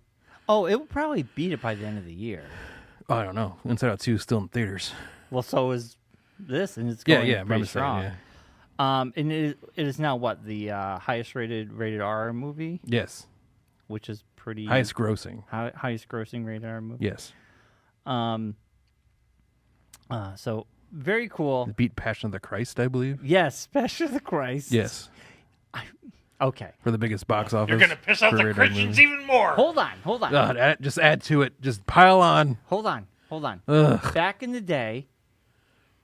Oh, it will probably beat it by the end of the year. Oh, I don't know. Inside Out 2 is still in theaters. Well, so is this, and it's going I'm pretty just saying, strong. yeah. And it is now what the highest rated R movie, Yes. which is pretty Highest grossing. highest grossing rated R movie. Yes. So very cool. It beat Passion of the Christ, I believe. Yes, Passion of the Christ. Yes. Okay. For the biggest box office. You're going to piss off for the rated R Christians movie. even more. Hold on. Just add to it. Just pile on. Hold on. Ugh. Back in the day,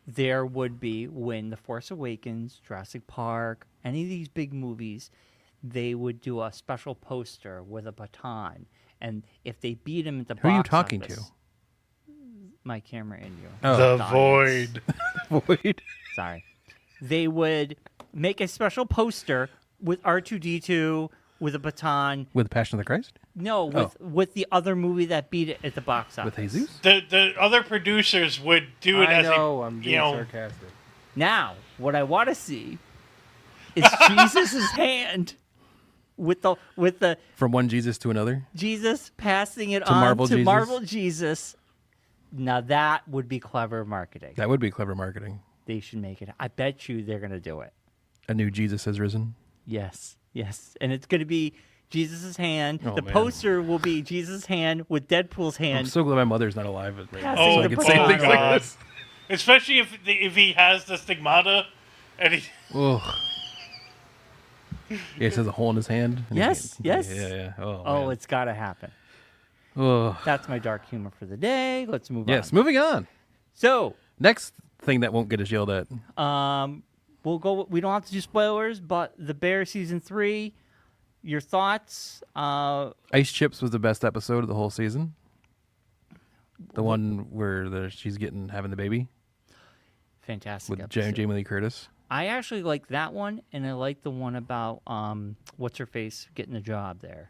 there would be, when The Force Awakens, Jurassic Park, any of these big movies, they would do a special poster with a baton. And if they beat him at the box Who are you talking office, to? My camera and you. Oh. The audience. void. Void. Sorry. They would make a special poster with R2-D2 with a baton. With Passion of the Christ? No, with the other movie that beat it at the box office. With Jesus? The other producers would do it I as know, a, I'm you being know, sarcastic. Now, what I want to see is Jesus' hand with the From one Jesus to another? Jesus passing it To on Marvel to Jesus? Marvel Jesus. Now that would be clever marketing. That would be clever marketing. They should make it. I bet you they're going to do it. A new Jesus has risen. Yes. And it's going to be Jesus' hand. Oh, the man. poster will be Jesus' hand with Deadpool's hand. I'm so glad my mother's not alive right now. Passing So I the can say baton. things like this. especially if he has the stigmata, and he. Ugh. Yeah, he has a hole in his hand. and he Yes, can't- yes. Yeah. Oh, man. it's got to happen. Ugh. That's my dark humor for the day. Let's move on. Yes, moving on. So, Next thing that won't get us yelled at. we'll go. We don't have to do spoilers, but The Bear season 3. Your thoughts? Ice Chips was the best episode of the whole season. The one where she's having the baby Fantastic with episode. Jamie Lee Curtis. I actually like that one, and I like the one about what's her face getting the job there.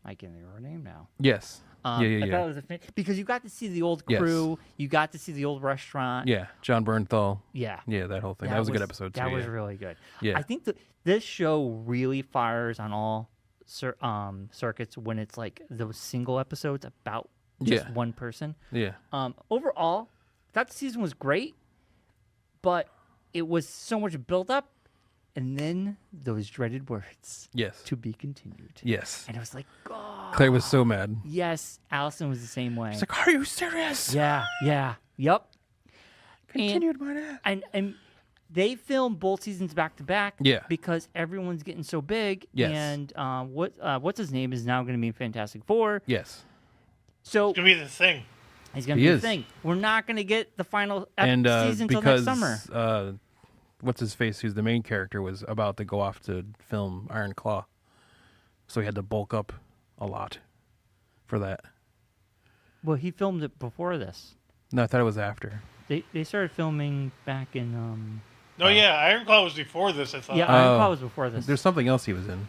I can't remember her name now. Yes. I thought Yeah. it was because you got to see the old Yes. crew, you got to see the old restaurant. Yeah. John Bernthal. Yeah. Yeah, that whole thing. That was a good episode too. That was yeah. really good. Yeah. I think this show really fires on all circuits when it's like those single episodes about just Yeah. one person. Yeah. Overall, that season was great, but it was so much built up, and then those dreaded words Yes. to be continued. Yes. And I was like, oh, Claire was so mad. yes, Allison was the same way. She's like, "Are you serious?" Yeah, yep. Continued my dad. And they filmed both seasons back to back. Yeah. Because everyone's getting so big. Yes. And what's his name is now going to be in Fantastic Four. Yes. So It's gonna be the thing. he's going to He be is. the thing. We're not going to get the final And season until next because summer. what's his face, who's the main character, was about to go off to film Iron Claw, so he had to bulk up a lot for that. Well, he filmed it before this. No, I thought it was after. They started filming back in No, yeah, Iron Claw was before this. I thought. yeah, Iron Oh. Claw was before this. There's something else he was in,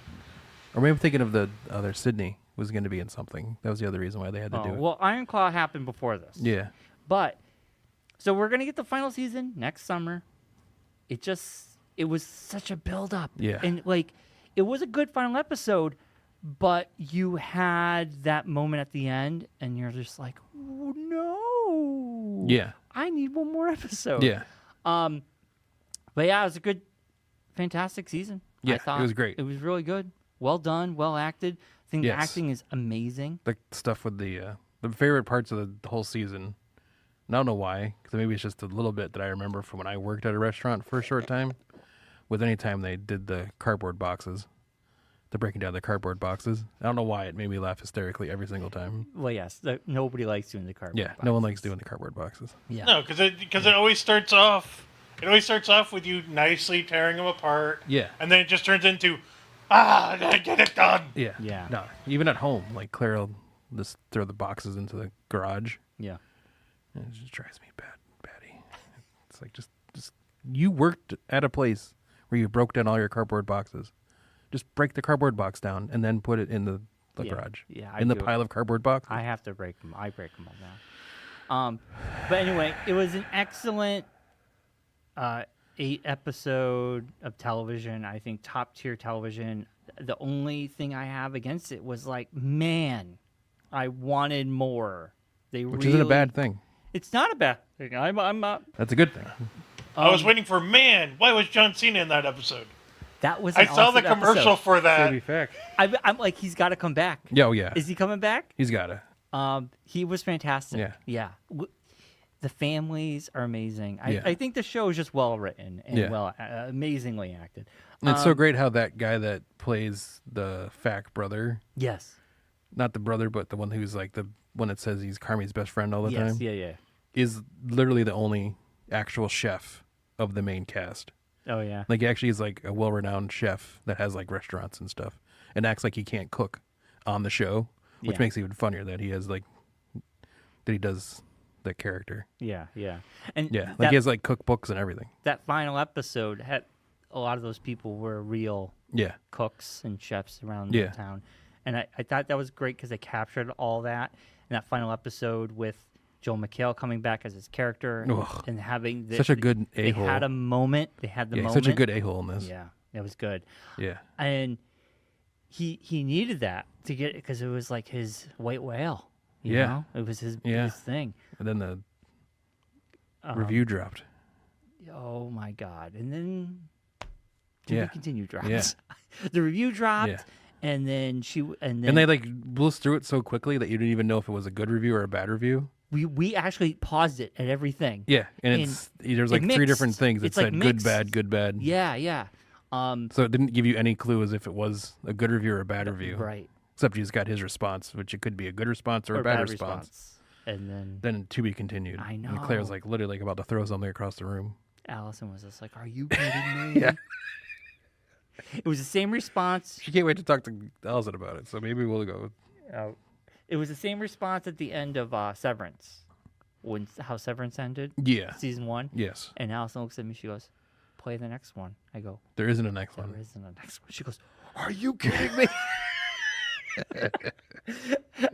or maybe I'm thinking of the other Sydney was going to be in something. That was the other reason why they had to do it. Well, Iron Claw happened before this. Yeah. But so we're gonna get the final season next summer. It was such a build up. Yeah. And like it was a good final episode, but you had that moment at the end and you're just like, oh, no. Yeah. I need one more episode. Yeah. But yeah, it was a good fantastic season. Yeah, I thought it was great. It was really good. Well done, well acted. I think Yes. the acting is amazing. The stuff with the favorite parts of the whole season. And I don't know why, because maybe it's just a little bit that I remember from when I worked at a restaurant for a short time. With any time they did the cardboard boxes, the breaking down the cardboard boxes. I don't know why it made me laugh hysterically every single time. Well, yes, nobody likes doing the cardboard. Yeah, no one likes doing the cardboard boxes. Yeah. No, because it always starts off. It always starts off with you nicely tearing them apart. Yeah. And then it just turns into, I gotta get it done. Yeah. Yeah. No, even at home, like Claire will just throw the boxes into the garage. Yeah. And it just drives me batty. It's like just you worked at a place where you broke down all your cardboard boxes. Just break the cardboard box down and then put it in the Yeah. garage. Yeah, I in the do it. pile of cardboard boxes. I have to break them. I break them all down. But anyway, it was an excellent 8-episode of television. I think top tier television. The only thing I have against it was like, man, I wanted more. Which isn't a bad thing. It's not a bad thing. I'm not. That's a good thing. I was waiting for, man, why was John Cena in that episode? That was. I An saw the awesome commercial episode. for that. fact. I'm like, he's got to come back. Yeah, oh yeah. Is he coming back? He's got to. He was fantastic. Yeah. Yeah. The families are amazing. Yeah. I think the show is just well written and Yeah. amazingly acted. And it's so great how that guy that plays the Fack brother, Yes. not the brother, but the one who's like the one that says he's Carmi's best friend all the Yes. time, Yeah. is literally the only actual chef of the main cast. Oh yeah. Like, he actually is like a well-renowned chef that has like restaurants and stuff, and acts like he can't cook on the show, which Yeah. makes it even funnier that he has like that he does that character. Yeah. And Yeah, like that, he has like cookbooks and everything. that final episode had a lot of those people were real Yeah. cooks and chefs around Yeah. the town. And I thought that was great because they captured all that in that final episode with Joel McHale coming back as his character Ugh. and having Such a good They a-hole. had a moment. They had the Yeah, moment. such a good a-hole in this. Yeah, it was good. Yeah. And he needed that to get because it was like his white whale. You Yeah. know? It was his Yeah. biggest thing. And then the review dropped. Oh my god! And then Yeah. continue drops. Yeah. The review dropped, Yeah. and then And they like blitzed through it so quickly that you didn't even know if it was a good review or a bad review. we actually paused it at everything. Yeah, and And there's like it three mixed. different things that It's like said good, mixed. bad, good, bad. Yeah, yeah. So it didn't give you any clue as if it was a good review or a bad review. Right. Except you just got his response, which it could be a good response or a bad response. And then Then to be continued. I And Claire was know. like literally like about to throw something across the room. Allison was just like, "Are you kidding me?" Yeah. It was the same response. She can't wait to talk to Allison about it. So maybe we'll go. It was the same response at the end of Severance, when how Severance ended, Yeah. season 1. Yes. And Allison looks at me. She goes, "Play the next one." I go, There isn't a next "There one. isn't a next one." She goes, "Are you kidding me?"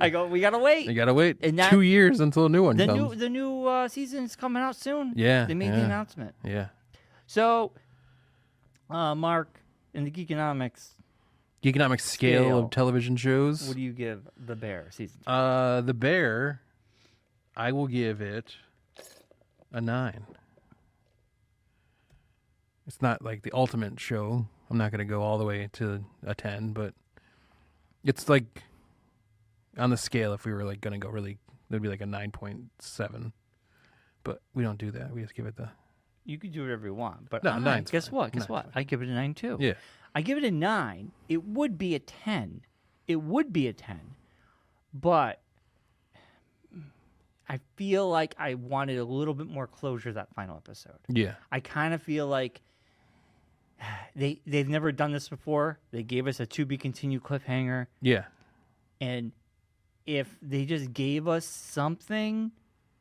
I go, "We gotta wait." You gotta wait And that- 2 years until a new one The comes. new season is coming out soon. Yeah, They made the yeah. announcement. Yeah. So, Mark, in the Geekonomics, Economic scale Scale. of television shows. what do you give The Bear season 2? The Bear, I will give it a 9. It's not like the ultimate show. I'm not going to go all the way to a 10, but it's like on the scale. If we were like going to go really, it'd be like a 9.7. But we don't do that. We just give it the You could do whatever you want, but No, nine's guess fine. what? Guess Nine's what? fine. I give it a 9 too. yeah. I give it a 9. It would be a 10. It would be a 10. But I feel like I wanted a little bit more closure that final episode. Yeah. I kind of feel like they've never done this before. They gave us a to be continued cliffhanger, Yeah. and if they just gave us something,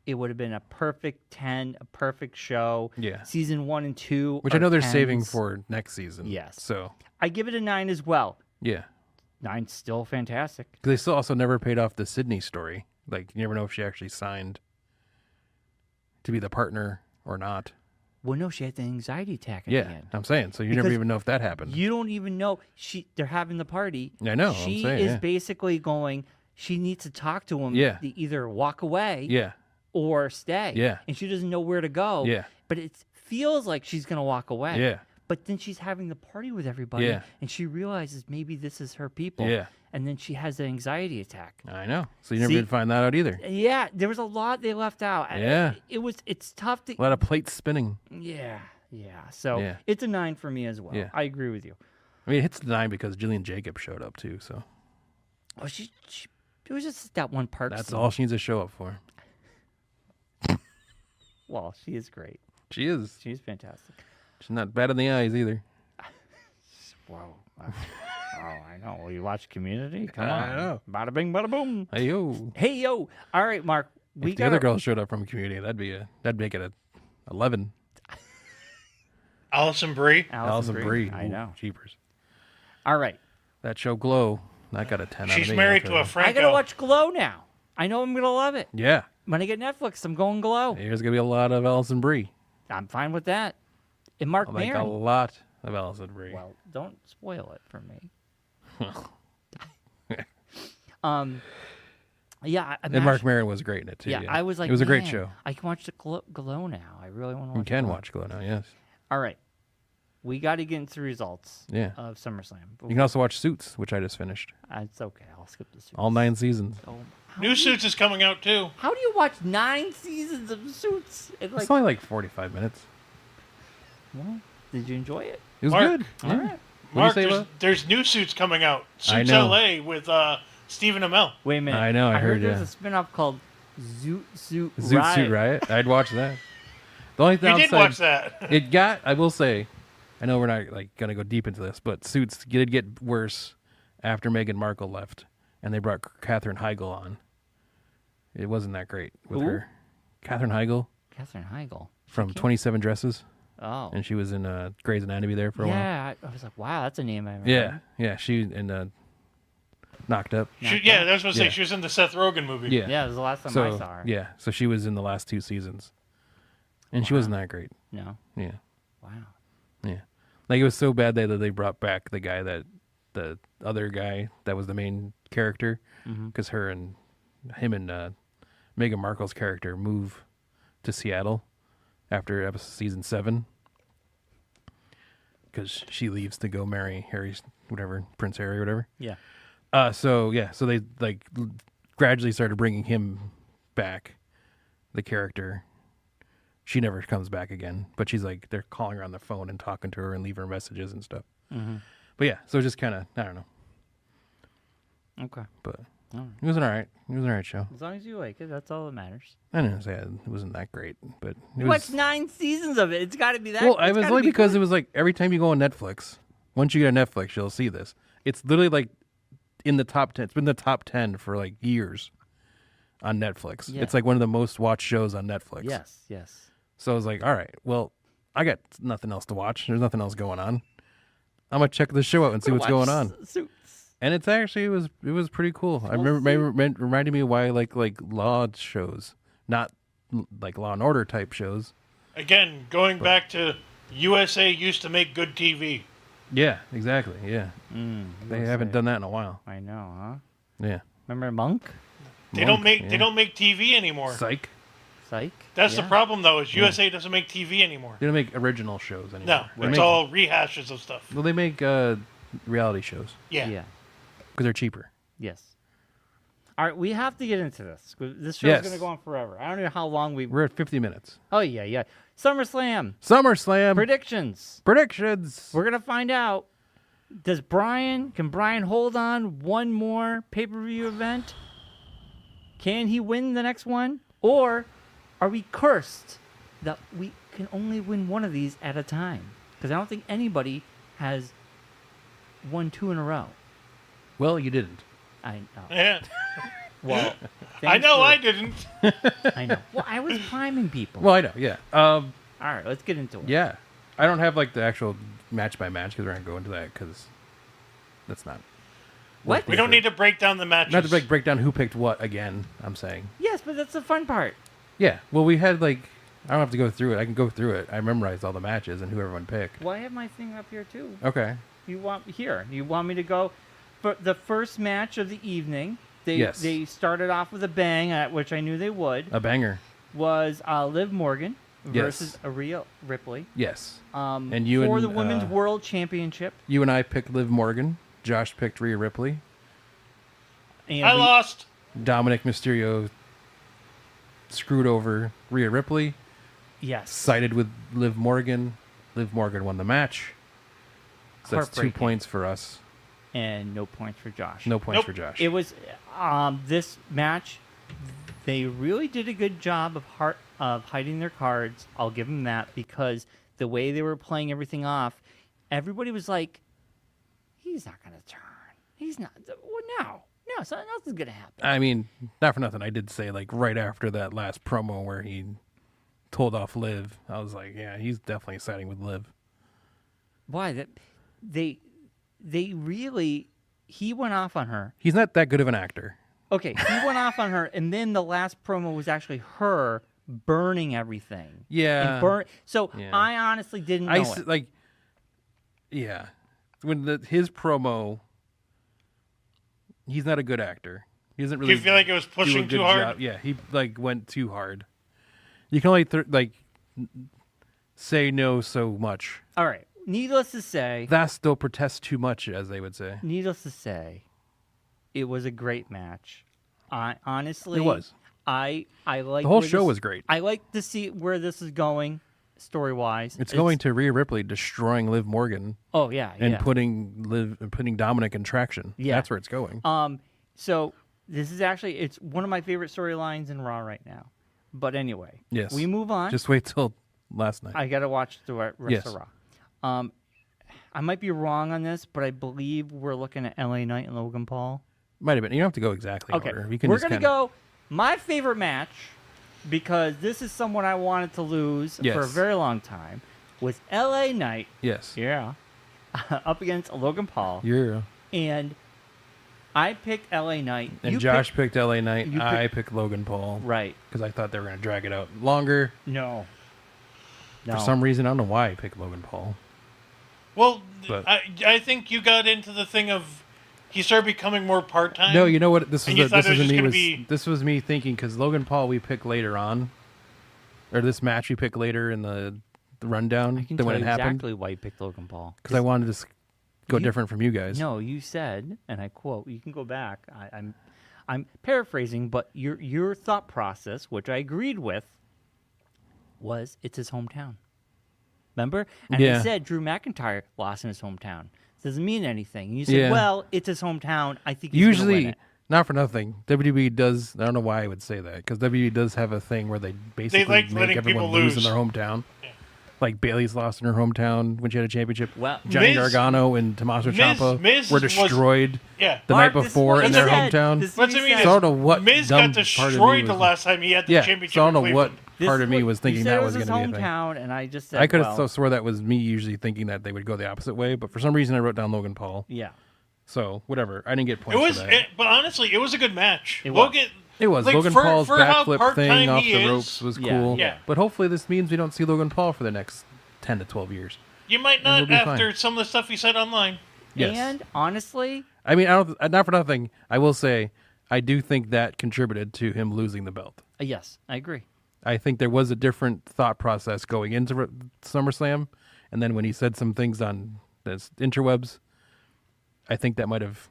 it would have been a perfect 10, a perfect show. Yeah. Season 1 and 2, Which I are know they're saving 10s. for next season. Yes. So I give it a 9 as well. yeah. 9's still fantastic. 'Cause they still also never paid off the Sydney story. Like, you never know if she actually signed to be the partner or not. Well, no, she had the anxiety attack at the Yeah, end. I'm saying. So you never Because even know if that happened. You don't even know they're having the party. I know, I'm She saying, is yeah. basically going. She needs to talk to him. Yeah. To either walk away. Yeah. Or stay. Yeah. And she doesn't know where to go. Yeah. But it feels like she's gonna walk away. Yeah. But then she's having the party with everybody. Yeah. And she realizes maybe this is her people. Yeah. And then she has an anxiety attack. I know. So you never See- did find that out either. Yeah, there was a lot they left out. Yeah. It's tough to. A lot of plates spinning. Yeah. Yeah. So Yeah. it's a 9 for me as well. Yeah. I agree with you. I mean, it hits the 9 because Jillian Jacobs showed up too. So Oh, it was just that one part. that's scene. all she needs to show up for. Well, she is great. She is. She's fantastic. She's not bad in the eyes either. Whoa. I know. Well, you watch Community? Come on. I know. Bada bing, bada boom. Hey yo. Hey, yo. All right, Mark. We If the got other girls showed up from Community, that'd make it a 11. Allison Brie. Allison Brie. I Ooh, know. Jeepers. All right. That show Glow. That got a 10 out of She's me. married I'll to a tell Franco. I got to watch Glow now. I know I'm going to love it. you. Yeah. When I get Netflix, I'm going Glow. There's gonna be a lot of Allison Brie. I'm fine with that. And Mark Like a Maron. lot of Allison Brie. Well, don't spoil it for me. Yeah. And Mark Maron was great in it too. Yeah, I was like, it was a great "Man, show. I can watch the Glow now. I really want to watch You can Glow." watch Glow now. Yes. All right. We got to get into the results Yeah. of SummerSlam. You can also watch Suits, which I just finished. It's okay. I'll skip the Suits. All 9 seasons. Oh, New Suits is coming out too. How do you watch 9 seasons of Suits? Like, It's only like 45 minutes. well, did you enjoy it? It was Mark. good. All Yeah. right. What'd Mark, you say, Lo? there's new Suits coming out. I Suits know. LA with Stephen Amell. Wait a minute. I know, I heard, there's yeah. a spin-off called Zoot Suit Zoot Riot. Suit Riot. I'd watch that. The only You downside, did watch that. it got, I will say, I know we're not like gonna go deep into this, but Suits did get worse after Meghan Markle left, and they brought Katherine Heigl on. It wasn't that great with Who? her. Katherine Heigl Katherine Heigl. from 27 Dresses. Oh. and she was in Grey's Anatomy there for a while. Yeah, I was like, wow, that's a name I remember. Yeah. She and Knocked Up. Yeah, that's what I was Yeah. say. She was in the Seth Rogen movie. Yeah. Yeah, it was the last time So I saw her. yeah, so she was in the last 2 seasons, and she wasn't that great. No. Yeah. Wow. Yeah. Like, it was so bad that they brought back the other guy that was the main character, because him and Meghan Markle's character move to Seattle after season 7, because she leaves to go marry Prince Harry or whatever. Yeah. So they like gradually started bringing him back, the character. She never comes back again, but she's like, they're calling her on the phone and talking to her and leaving her messages and stuff. But yeah, so just kind of, I don't know. Okay. But All right. it was an all right show. As long as you like it, that's all that matters. I didn't say it wasn't that great, but it Watch was. 9 seasons of it. It's got to be that. Well, it it's was gotta only be because good. it was like every time you go on Netflix, once you get on Netflix, you'll see this. It's literally like in the top 10. It's been the top 10 for like years on Netflix. Yeah. It's like one of the most watched shows on Netflix. Yes. So I was like, all right, well, I got nothing else to watch. There's nothing else going on. I'm gonna check this show out and see what's going on. Suits. And it's actually it was pretty cool. I remember reminding me why I like law shows, not like Law and Order type shows. Again, going back to USA used to make good TV. Yeah, exactly. Yeah, they haven't done that in a while. I know, huh? Yeah, Remember Monk? They don't make TV anymore. Psych. Psych? That's the Yeah. problem, though, is USA doesn't make TV anymore. They don't make original shows anymore. No, They it's make- all rehashes of stuff. Well, they make reality shows Yeah. because they're cheaper. Yes. All right, we have to get into this. This show's Yes. going to go on forever. I don't know how long We're at 50 minutes. Oh, yeah. SummerSlam. SummerSlam Predictions. predictions. We're going to find out. Can Bryan hold on one more pay-per-view event? Can he win the next one? Or are we cursed that we can only win one of these at a time? Because I don't think anybody has won 2 in a row. Well, you didn't. I know. Yeah. Well, I know for- I didn't. I know. Well, I was priming people. Well, I know. Yeah. All right, let's get into it. Yeah. I don't have like the actual match by match because we're gonna go into that because that's not. What? We don't need to break down the matches. Not to break down who picked what again. I'm saying. Yes, but that's the fun part. Yeah. Well, we had like I don't have to go through it. I can go through it. I memorized all the matches and who everyone picked. Well, I have my thing up here too. Okay. You want me to go for the first match of the evening? Yes. They started off with a bang, at which I knew they would. A banger. Was Liv Morgan Yes. versus Rhea Ripley. Yes. And you for and, the Women's World Championship. You and I picked Liv Morgan. Josh picked Rhea Ripley. And I lost. Dominic Mysterio screwed over Rhea Ripley. Yes. Sided with Liv Morgan. Liv Morgan won the match. So that's 2 Heartbreaking. points for us. And no points for Josh. No points Nope. for Josh. It was this match. They really did a good job of hiding their cards. I'll give them that because the way they were playing everything off, everybody was like, "He's not going to turn. He's not. Well, no, so nothing's going to happen." I mean, not for nothing. I did say like right after that last promo where he told off Liv, I was like, yeah, he's definitely siding with Liv. Why? That they really he went off on her. He's not that good of an actor. Okay, he went off on her, and then the last promo was actually her burning everything. Yeah. And So Yeah. I honestly didn't know it. Like, yeah, when his promo, he's not a good actor. He doesn't Do really. you feel like it was do a pushing good too hard? job. Yeah, he like went too hard. You can only say no so much. All right. Needless to say, That still protests too much, as they would say. it was a great match. Honestly, It was. I like The whole show was great. I like to see where this is going, story wise. It's going to Rhea Ripley destroying Liv Morgan Oh yeah, and yeah. putting Dominic in traction. Yeah. That's where it's going. So this is actually it's one of my favorite storylines in Raw right now. But anyway, Yes. we move on. Just wait till last night. I got to watch the rest Yes. of Raw. I might be wrong on this, but I believe we're looking at LA Knight and Logan Paul. Might have been. You don't have to go exactly Okay, order. You can we're just gonna go my favorite match because this is someone I wanted to lose for a Yes. very long time. was L.A. Knight. Yes. Yeah. Up against Logan Paul. Yeah. And I picked L.A. Knight. And You Josh picked LA Knight. you I picked Logan Paul. Right. Because I thought they were going to drag it out longer. No. For some reason, I don't know why I picked Logan Paul. Well, But- I think you got into the thing of he started becoming more part-time. No, you know what? And you thought it was just gonna be- This was me thinking because Logan Paul we picked later on, or this match we picked later in the rundown I can than tell when you it happened. exactly why you picked Logan Paul. Because I wanted to go You- different from you guys. No, you said, and I quote, you can go back. I'm paraphrasing, but your thought process, which I agreed with, was it's his hometown. Remember? And Yeah. he said Drew McIntyre lost in his hometown. Doesn't mean anything. And you said, Yeah. well, it's his hometown. I think he's gonna win Usually, it. not for nothing, WWE does. I don't know why I would say that because WWE does have a thing where they basically like make letting everyone people lose in lose. their hometown. Like Bayley's lost in her hometown when she had a championship. Well, Johnny Miz- Gargano and Tommaso Ciampa Miz were was- destroyed Yeah. the Mark, night this is before what in he their said. hometown. This is What's what I he mean said. So I don't know what Miz dumb got part of me destroyed the was- last time he had the Yeah, championship. so I don't know in what Cleveland. This part is of me what- was you thinking said that it was going his to be a thing. hometown, and I just said, I could have well, swore that was me usually thinking that they would go the opposite way, but for some reason I wrote down Logan Paul. yeah. So whatever, I didn't get It points was, for that. but honestly, it was a good match. It was. It was like, Logan for- Paul's for how backflip part-time thing off he the is- ropes was Yeah, cool. yeah. But hopefully this means we don't see Logan Paul for the next 10 to 12 years. You might we'll not be after fine. some of the stuff he said online. Yes. And honestly, I mean, not for nothing. I will say I do think that contributed to him losing the belt. yes, I agree. I think there was a different thought process going into SummerSlam, and then when he said some things on the interwebs, I think that might have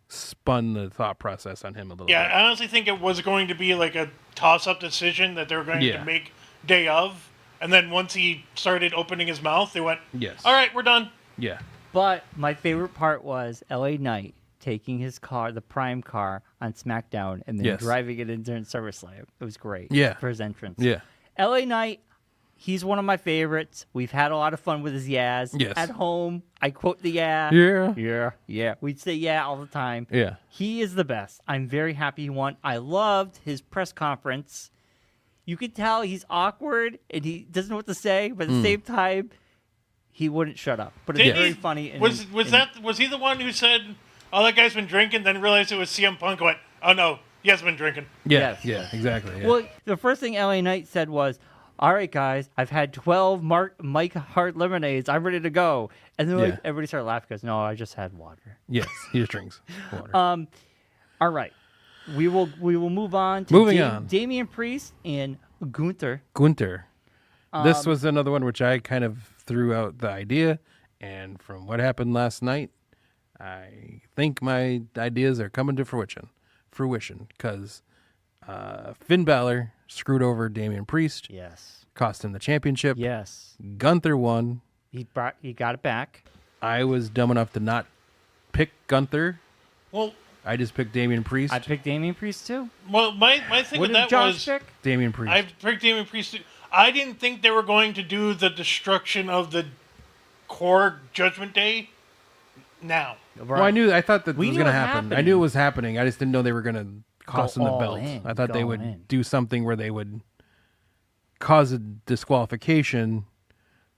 spun the thought process on him a little Yeah, bit. I honestly think it was going to be like a toss-up decision that they were going Yeah. to make day of, and then once he started opening his mouth, they went, Yes. "All right, we're done." Yeah. But my favorite part was L.A. Knight taking his car, the Prime car, on SmackDown and then Yes. driving it into SummerSlam. It was great. Yeah. For his entrance. Yeah. L.A. Knight, he's one of my favorites. We've had a lot of fun with his yas. Yes. At home, I quote the yeah. Yeah. Yeah. Yeah. We'd say yeah all the time. Yeah. He is the best. I'm very happy he won. I loved his press conference. You could tell he's awkward and he doesn't know what to say, but at Hmm. the same time, he wouldn't shut up. But it's Didn't very he- funny. And, Was and- was he the one who said, "Oh, that guy's been drinking"? Then realized it was CM Punk. Went, "Oh no, he has been drinking." Yeah. Yes. Yeah. Exactly. Yeah. Well, the first thing LA Knight said was, "All right, guys, I've had 12 Mike Hart lemonades. I'm ready to go." And then Yeah. everybody started laughing because, no, I just had water. Yes. He just drinks water. All right, we will move on to Moving on. Damian Priest and Gunther. Gunter. This was another one which I kind of threw out the idea, and from what happened last night, I think my ideas are coming to fruition, because Finn Balor screwed over Damian Priest, Yes. cost him the championship. Yes. Gunther won. He got it back. I was dumb enough to not pick Gunther. Well, I just picked Damian Priest. I picked Damian Priest too. my thing What with did that Josh was pick? Damian Priest. I picked Damian Priest. Too. I didn't think they were going to do the destruction of the core Judgment Day. Now, Well, I thought that We was knew going to it was happen. I happening. knew it was happening. I just didn't know they were going to cost him the all belt. in. I thought they Go would in. do something where they would cause a disqualification,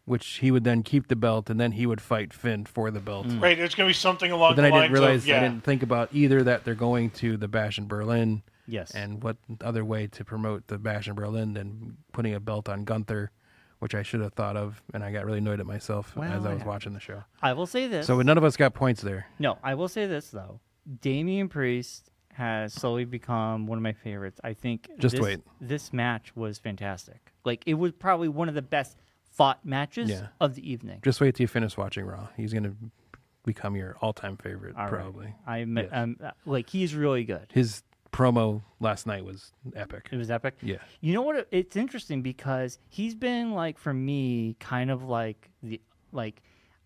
which he would then keep the belt, and then he would fight Finn for the belt. right? There's going to be something along But then the I lines didn't realize of yeah. I didn't think about either that they're going to the Bash in Berlin, Yes. and what other way to promote the Bash in Berlin than putting a belt on Gunther, which I should have thought of, and I got really annoyed at myself Well, as I was yeah. watching the show. I will say this. So none of us got points there. No, I will say this though. Damian Priest has slowly become one of my favorites. I think Just wait. This match was fantastic. Like it was probably one of the best fought matches Yeah. of the evening. Just wait till you finish watching Raw. He's going to become your all-time favorite, All right. probably. I'm Yes. like he's really good. His promo last night was epic. It was epic. Yeah. You know what? It's interesting because he's been like for me, kind of like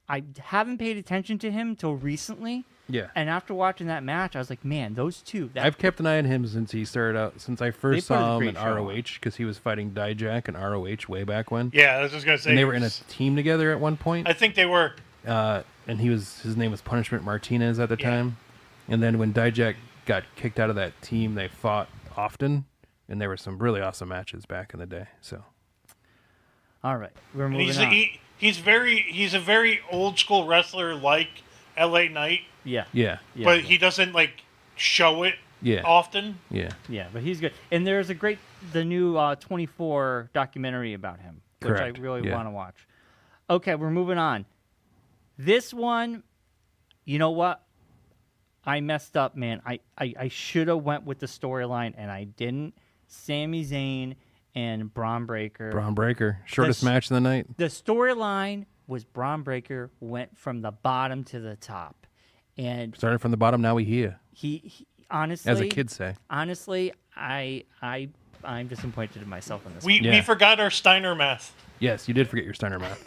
I haven't paid attention to him till recently. Yeah. And after watching that match, I was like, man, those two. I've kept an eye on him since he started out, since I first put a saw him great in show on. ROH, because he was fighting Dijak in ROH way back when. Yeah, I was just going to say. And they were in a team together at one point. I think they were. And his name was Punishment Martinez at the Yeah. time. And then when Dijak got kicked out of that team, they fought often, and there were some really awesome matches back in the day. So All right, we're And moving on. he's a very old school wrestler like LA Knight, Yeah. Yeah. but he doesn't like show it Yeah. often. Yeah. Yeah, but he's good. And there's the new 24 documentary about him, which Correct. I really Yeah. want to watch. Okay, we're moving on. This one, you know what? I messed up, man. I should have went with the storyline, and I didn't. Sami Zayn and Braun Breaker. Braun Breaker, shortest This- match of the night. The storyline was Braun Breaker went from the bottom to the top. And Started from the bottom, now we here. he honestly, As the kids say. honestly, I'm disappointed in myself in this. We Yeah. forgot our Steiner math. Yes, you did forget your Steiner math.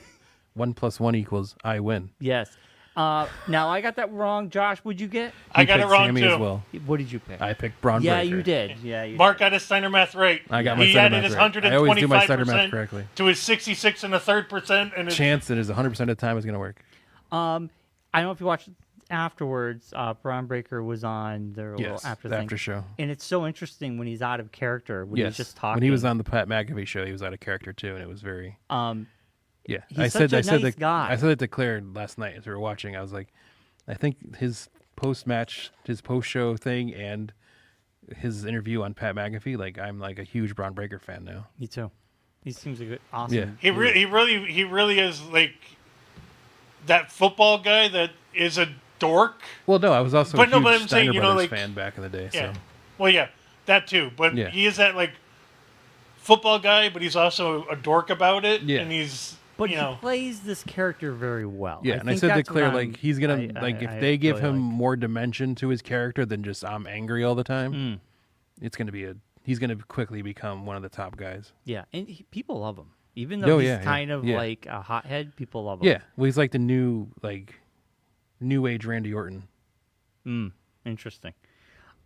1 + 1 = I win. Yes. Now I got that wrong. Josh, what'd you get? I You got it picked wrong Sammy too. as well. What did you pick? I picked Braun yeah, Breaker. you did. Yeah, you Mark got his Steiner math right. I got my he Steiner added math his right. I always do my Steiner math 125% correctly. to his 66 and a third percent, and his Chance that is 100% of the time is going to work. I don't know if you watched afterwards. Braun Breaker was on their little Yes, after the thing. after show. And it's so interesting when he's out of character, when Yes, he's just talking. when he was on the Pat McAfee show, he was out of character too, and it was very. Yeah, He's such a nice guy. I said that to Claire last night as we were watching. I was like, I think his post-match, his post-show thing, and his interview on Pat McAfee, like I'm like a huge Braun Breaker fan now. Me too. He seems like an awesome. Yeah. he really is like that football guy that is a dork. Well, no, I was also But a no, huge but I'm saying, Steiner you know, Brothers like- fan back in the day. Yeah. So Well, yeah, that too. But Yeah. he is that like football guy, but he's also a dork about it. Yeah. And he's But you he know plays this character very well. yeah, and I think said to that's what Claire, I'm- like he's gonna like if they give really him like. more dimension to his character than just I'm angry all the time, it's gonna be he's gonna quickly become one of the top guys. Yeah, and people love him, even though he's yeah, yeah, kind of yeah. like a hothead. People love him. Yeah, well, he's like the new age Randy Orton, Interesting.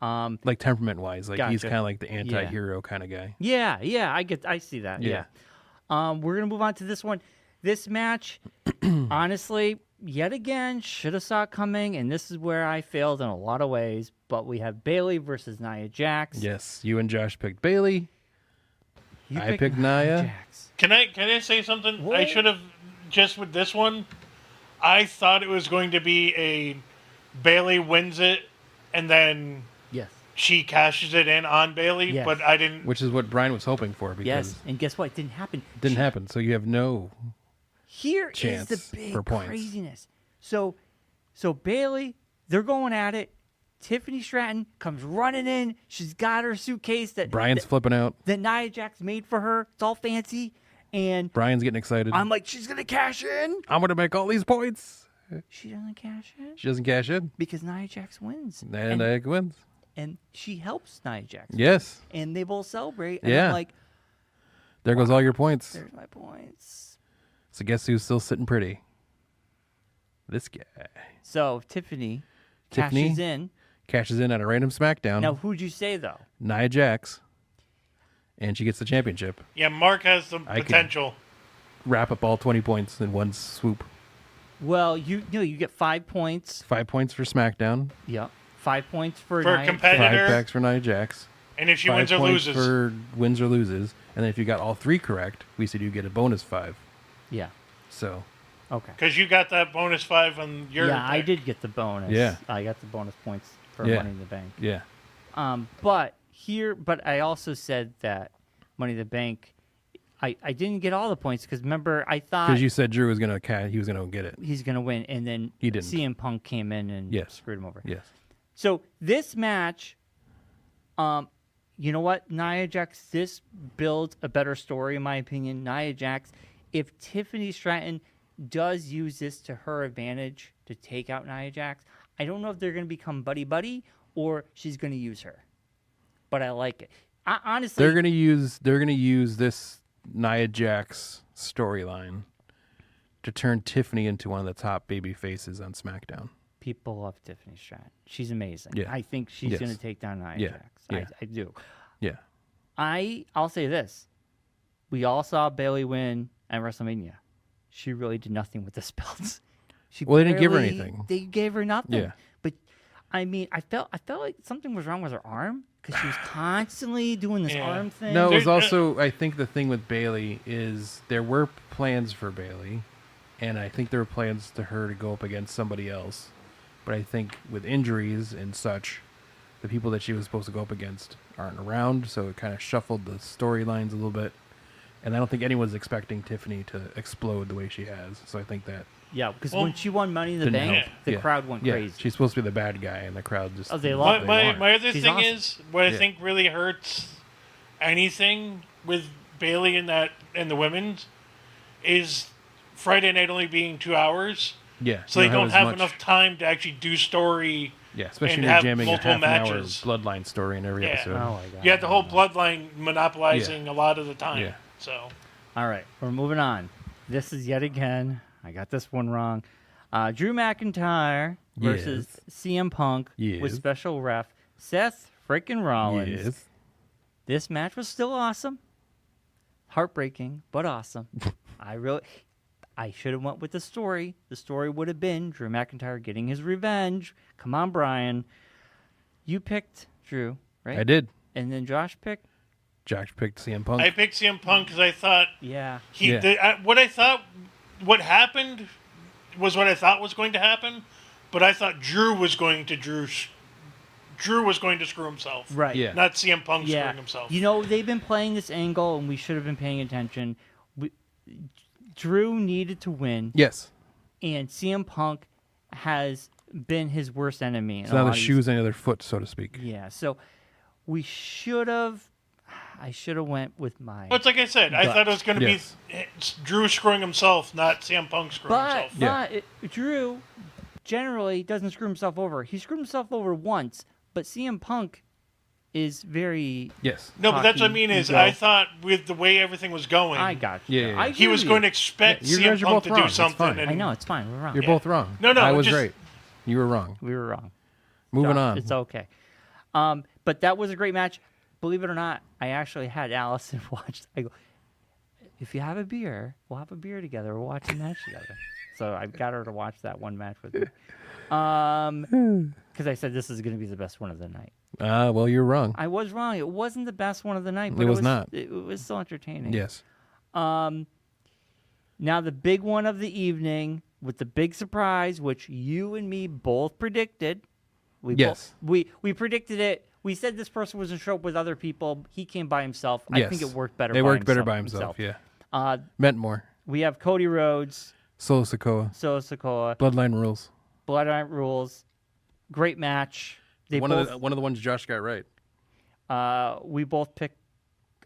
like temperament wise, like he's Gotcha. kind of like the anti-hero kind of guy. Yeah, I see that. Yeah. We're gonna move on to this one. This match, honestly, yet again, should have saw it coming, and this is where I failed in a lot of ways. But we have Bailey versus Nia Jax. Yes, you and Josh picked Bailey. You I picked Nia. Jax. can I say something? What? I should have just with this one. I thought it was going to be a Bailey wins it, and then Yes. she cashes it in on Bailey, Yes. but I didn't. Which is what Brian was hoping for because Yes. And guess what? It didn't happen. it didn't happen. So you have no. Here is Chance the big for points. craziness. So Bailey, they're going at it. Tiffany Stratton comes running in. She's got her suitcase that Brian's flipping out. that Nia Jax made for her. It's all fancy, and Brian's getting excited. I'm like, she's gonna cash in. I'm gonna make all these points. She doesn't cash in She doesn't cash in, because Nia Jax wins, and Nia wins. and she helps Nia Jax, Yes, and they both celebrate. And Yeah. I'm like, there goes all your points. there's my points. So guess who's still sitting pretty? This guy So Tiffany Tiffany? cashes in. cashes in on a random SmackDown. Now, who'd you say though? Nia Jax, and she gets the championship. Yeah, Mark has the I could- potential. Wrap up all 20 points in one swoop. Well, you get 5 points. 5 points for SmackDown. Yep. 5 points for For a Nia. competitor. 5 Editor. packs for Nia Jax. And if she 5 wins or points loses, for wins or loses. And then if you got all 3 correct, we said you get a bonus 5. Yeah. So Okay. because you got that bonus 5 on your Yeah, I pick. did get the bonus. Yeah. I got the bonus points for Yeah. Money in the Bank. yeah, But I also said that Money in the Bank, I didn't get all the points because remember I thought because you said Drew was gonna he was gonna get it. he's gonna win, and then He didn't. CM Punk came in and Yes. screwed him over. Yes. So this match, you know what, Nia Jax, this builds a better story in my opinion. Nia Jax, if Tiffany Stratton does use this to her advantage to take out Nia Jax, I don't know if they're going to become buddy or she's going to use her. But I like it. Honestly, They're gonna use this Nia Jax storyline to turn Tiffany into one of the top baby faces on SmackDown. people love Tiffany Stratton. She's amazing. Yeah. I think she's Yes. going to take down Nia Yeah. Jax. Yeah. I do. Yeah. I'll say this. We all saw Bailey win at WrestleMania. She really did nothing with the belts. She Well, they didn't give her barely- anything. They gave her nothing. Yeah. But I mean, I felt like something was wrong with her arm because she was constantly doing this Yeah. arm thing. No, it was There- also I think the thing with Bailey is there were plans for Bailey, and I think there were plans to her to go up against somebody else. But I think with injuries and such, the people that she was supposed to go up against aren't around, so it kind of shuffled the storylines a little bit. And I don't think anyone's expecting Tiffany to explode the way she has. So I think that Yeah, because when she won Money in the didn't Bank, help. the Yeah. crowd went crazy. She's supposed to be the bad guy, and the crowd just... Oh, they did love what it. My, want. my other She's thing awesome. is, what I Yeah. think really hurts anything with Bailey and the women's is Friday night only being 2 hours. Yeah. So you they don't as have much- enough time to actually do story. Yeah, especially and when you're have jamming a multiple half-an-hour matches. bloodline story in every Yeah. episode. Oh, my God. You have the whole bloodline monopolizing a lot of the time. Yeah. So All right, we're moving on. This is yet again, I got this one wrong. Drew McIntyre versus CM Punk with Yes. special ref Seth freaking Rollins. Yes. This match was still awesome. Heartbreaking, but awesome. I should have went with the story. The story would have been Drew McIntyre getting his revenge. Come on, Brian. You picked Drew, right? I did. And then Josh picked? Josh picked CM Punk. I picked CM Punk because I thought Yeah. what happened was what I thought was going to happen, but I thought Drew was going to screw himself. Right. Yeah. Not CM Punk screwing himself. You know, they've been playing this angle, and we should have been paying attention. Drew needed to win, Yes. and CM Punk has been his worst enemy. So now the shoe's on the other foot, so to speak. Yeah, so we should have. I should have went with my. But it's like I said, I But- thought it was going to Yes. be it's Drew screwing himself, not CM Punk screwing himself. Yeah. Drew generally doesn't screw himself over. He screwed himself over once, but CM Punk is very. Yes. No, but that's what I cocky mean is ego. I thought with the way everything was going, I got you. Yeah, yeah, yeah. I he agree was with going to you. expect Yeah, you CM guys are Punk both to wrong. do It's something. fine. And I know it's fine. We're wrong. You're both wrong. No, I was just- right. You were wrong. We were wrong. Moving Josh, on. It's okay. But that was a great match. Believe it or not, I actually had Allison watch. I go, if you have a beer, we'll have a beer together. We'll watch the match together. So I got her to watch that one match with me. Because I said this is going to be the best one of the night. Well, you're wrong. I was wrong. It wasn't the best one of the night, but It was not. It was still entertaining. Yes. Now the big one of the evening with the big surprise, which you and me both predicted. Yes. We predicted it. We said this person was going to show up with other people. He came by himself. I think it worked better. It by worked better himself, by himself. Yeah. Meant more. We have Cody Rhodes, Solo Sikoa. Sokoa, Bloodline rules. Bloodline Rules. Great match. They One both. of the ones Josh got right. We both picked.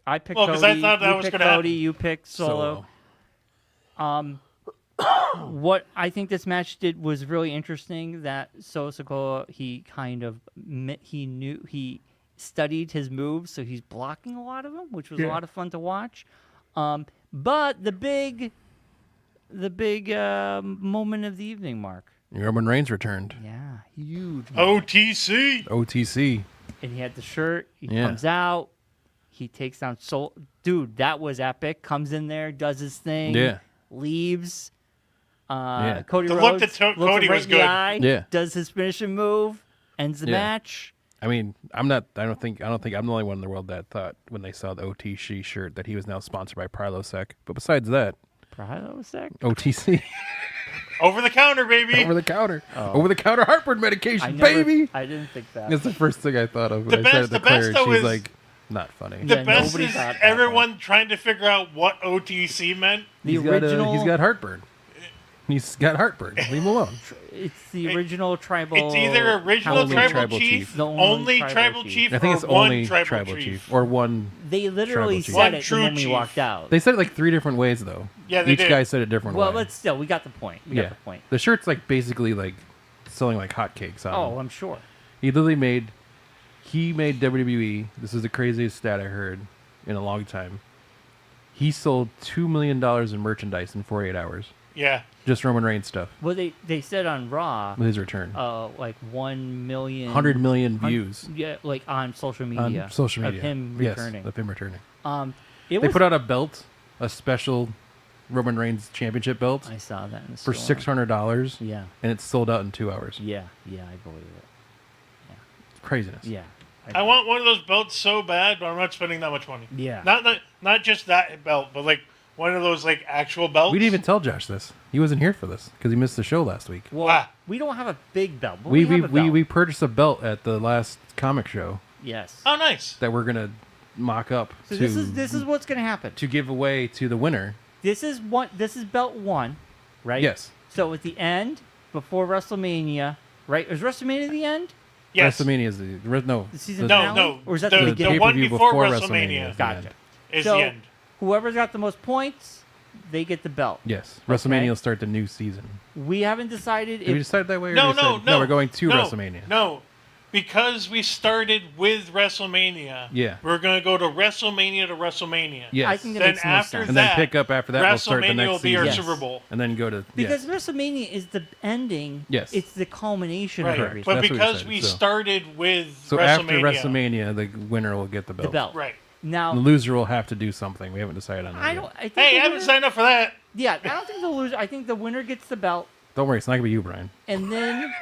I picked Well, Cody. 'cause I thought that you was picked gonna Cody. happen. You picked Solo. What I think this match did was really interesting. That Sokoa, he kind of he studied his moves, so he's blocking a lot of them, which was a lot of fun to watch. But the big moment of the evening, Mark. Roman Reigns returned. Yeah, huge. OTC. OTC. And he had the shirt. He Yeah. comes out. He takes down Soul. Dude, that was epic. Comes in there, does his thing. Yeah. Leaves. Yeah. Cody The Rhodes look that looks him Cody right was in the good. eye, Yeah. does his finishing move, ends the Yeah. match. I mean, I don't think I'm the only one in the world that thought when they saw the OTC shirt that he was now sponsored by Prilosec. But besides that, Prilosec? OTC. Over the counter, baby. Over the counter. Over the counter heartburn medication, baby. I didn't think that. That's the first thing I thought of The when I said it best- to the best, Claire. though, She's is- like, not funny. The Yeah, best nobody is thought that everyone trying to figure out what OTC meant. The He's original. he's got heartburn. He's got heartburn. Leave him alone. It's the original tribal. It's either original Only tribal, tribal chief, chief. The only tribal tribal chief. chief, I think or it's one only tribal chief. or one. They literally Tribal chief. said One it true when we chief. walked out. They said it like 3 different ways though. Yeah, they Each did. guy said it different Well, way. but still, we got the point. We got the point. The shirt's like basically like selling like hotcakes on Oh, him. I'm sure. He literally made WWE. This is the craziest stat I heard in a long time. He sold $2 million in merchandise in 48 hours. Yeah. Just Roman Reigns stuff Well, they said on Raw, with his return. like 1 million, 100 million views Yeah, like on social media. on social media. of him Yes, returning. of him returning. It They was. put out a belt, a special Roman Reigns championship belt I saw that in the for store. $600, Yeah, and it's sold out in 2 hours. yeah, I believe it. It's craziness. Yeah, I want one of those belts so bad, but I'm not spending that much money. Yeah. Not just that belt, but like one of those like actual belts. We didn't even tell Josh this. He wasn't here for this because he missed the show last week. Well, Wow. we don't have a big belt, but We we have a belt. we purchased a belt at the last comic show Yes. Oh, nice. that we're gonna mock up So to this is what's going to happen. to give away to the winner. This is belt 1, right? Yes. So at the end, before WrestleMania, right? Is WrestleMania the end? Yes. WrestleMania is the season No, finale? no. Or is that the, the the beginning? one pay-per-view before before WrestleMania WrestleMania is the Gotcha. end. is So the end. whoever's got the most points, they get the belt. Yes. Okay. WrestleMania will start the new season. We haven't decided Did we if decide that way? Or No, did we no, decide- no. we're going to no, WrestleMania. No, because we started with WrestleMania. Yeah. We're going to go to WrestleMania to WrestleMania. Yes. I think that Then makes more after sense. and then that, pick up after that. We'll start the WrestleMania next will be our season. Yes. Super Bowl. And then go to because yes. WrestleMania is the ending. Yes. It's the culmination Right. of everything. But That's what we because said, we so. started with So WrestleMania. after WrestleMania, the winner will get the belt. the belt. Right. Now, The loser will have to do something. We haven't decided on that. I yet. don't. I think Hey, the I haven't winner- signed up for that. Yeah, I don't think the loser. I think the winner gets the belt, Don't worry, it's not gonna be you, Brian. and then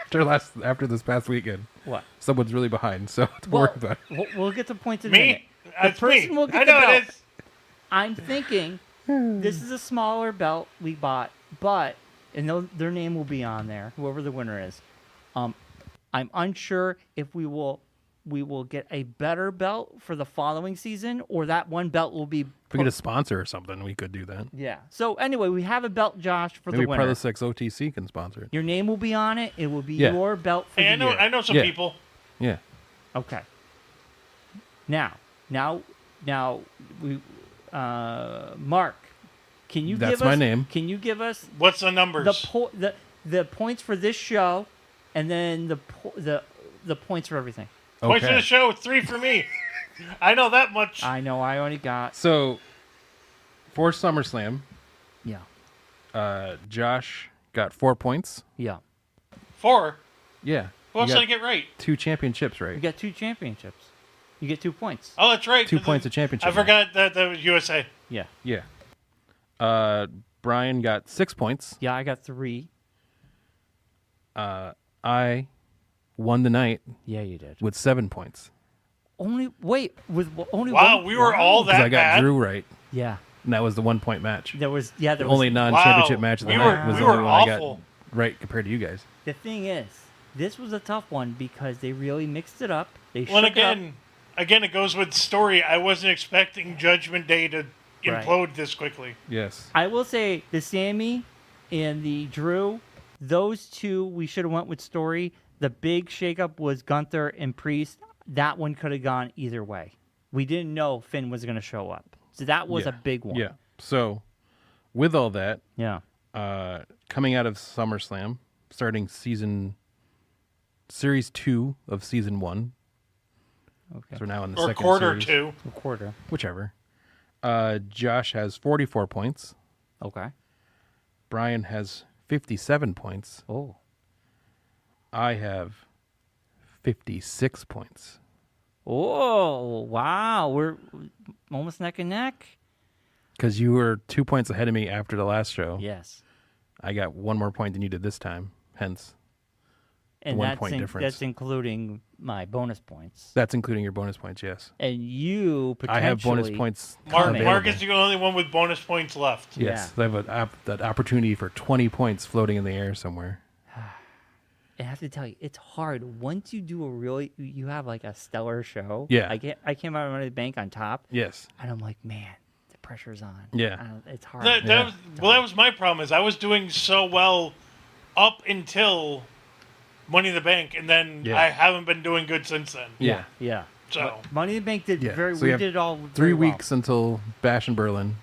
After this past weekend, what? someone's really behind, so don't Well, worry about it. we'll get to points in a minute. Me? The That's person me. will get I the know belt. it is. I'm thinking this is a smaller belt we bought, but and their name will be on there, whoever the winner is. I'm unsure if we will get a better belt for the following season, or that one belt will be. If we get a sponsor or something, we could do that. Yeah. So anyway, we have a belt, Josh, for Maybe the winner. Paralysix OTC can sponsor it. Your name will be on it. It will be Yeah. your belt for Hey, the year. I know some Yeah. people. Yeah. Okay. Now, we, Mark, can you That's give us? my name. Can you give us What's the numbers? the points for this show, and then the points for everything? Points for Okay. the show, 3 for me. I know that much. I know I only got So, for SummerSlam, yeah. Josh got 4 points. 4. Yeah. Who else You did I got get right? 2 championships, You right? got 2 championships. You get 2 points. Oh, that's right. 2 points of championship. I forgot that was USA. Yeah. Yeah. Brian got 6 points. Yeah, I got 3. I won the night Yeah, you did. with 7 points. Only only Wow, one. we were Wow. all Because that I got bad. Drew right, Yeah. and that was the 1 point match. There was The was only non-championship Wow. match of the We night were- was we the only were one I got awful. right compared to you guys. The thing is, this was a tough one because they really mixed it up. They Well, shook it up. again, it goes with story. I wasn't expecting Judgment Day to Right. implode this quickly. Yes. I will say the Sammy and the Drew, those two we should have went with story. The big shakeup was Gunther and Priest. That one could have gone either way. We didn't know Finn was going to show up, so that was Yeah. a big one. Yeah. So, with all that, Yeah. coming out of SummerSlam, starting Series 2 of Season 1, Okay. so we're now in the Or second quarter series. 2. A quarter. Whichever. Josh has 44 points. Okay. Brian has 57 points. Oh. I have 56 points. Oh, wow. We're almost neck and neck. Because you were 2 points ahead of me after the last show. Yes. I got 1 more point than you did this time. Hence, And 1 that's, point difference. that's including my bonus points. That's including your bonus points, yes. And you I have bonus potentially- points Mark available. is the only one with bonus points left. Yes, Yeah. I have that opportunity for 20 points floating in the air somewhere. I have to tell you, it's hard. Once you do you have like a stellar show. Yeah. I came out of Money in the Bank on top, Yes. and I'm like, man, the pressure's on. Yeah. It's hard. That Yeah. was my problem. Is I was doing so well up until Money in the Bank, and then Yeah. I haven't been doing good since then. Yeah. Yeah. So Money in the Bank did Yeah. very. So we you have did it all 3 very well. weeks until Bash in Berlin.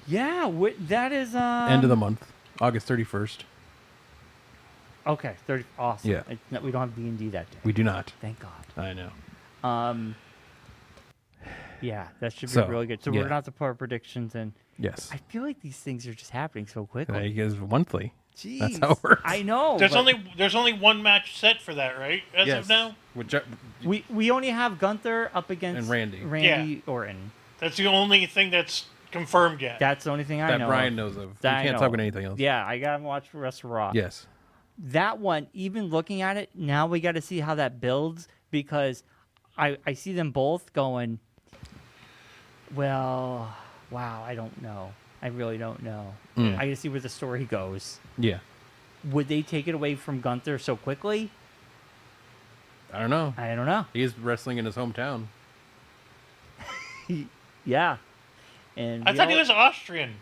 Yeah, that is End of the month, August 31st. Okay, 30. Awesome. Yeah. We don't have D&D that day. We do not. Thank God. I know. Yeah, that should be So, really good. So yeah. we're gonna have to put our predictions in. Yes. I feel like these things are just happening so quickly. It is monthly. Jeez, That's how it works. I know. there's but only one match set for that, right? As of now, we only have Gunther up against And Randy. Randy Orton. that's the only thing that's confirmed yet. That's the only thing I that know. Brian of. knows of. That You I can't know talk of. about anything else. Yeah, I gotta watch the rest of Raw. Yes. That one, even looking at it now, we got to see how that builds because I see them both going. Well, wow, I don't know. I really don't know. Mm. I gotta see where the story goes. Yeah. Would they take it away from Gunther so quickly? I don't know. I don't know. He is wrestling in his hometown. Yeah. And I thought he was Austrian.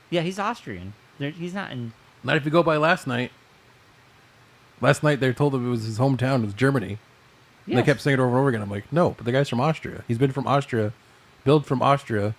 Yeah, he's Austrian. He's not in. Not if you go by last night. Last night they told him it was his hometown, it was Germany. And they kept saying it over and over again. I'm like, no, but the guy's from Austria. He's been from Austria, billed from Austria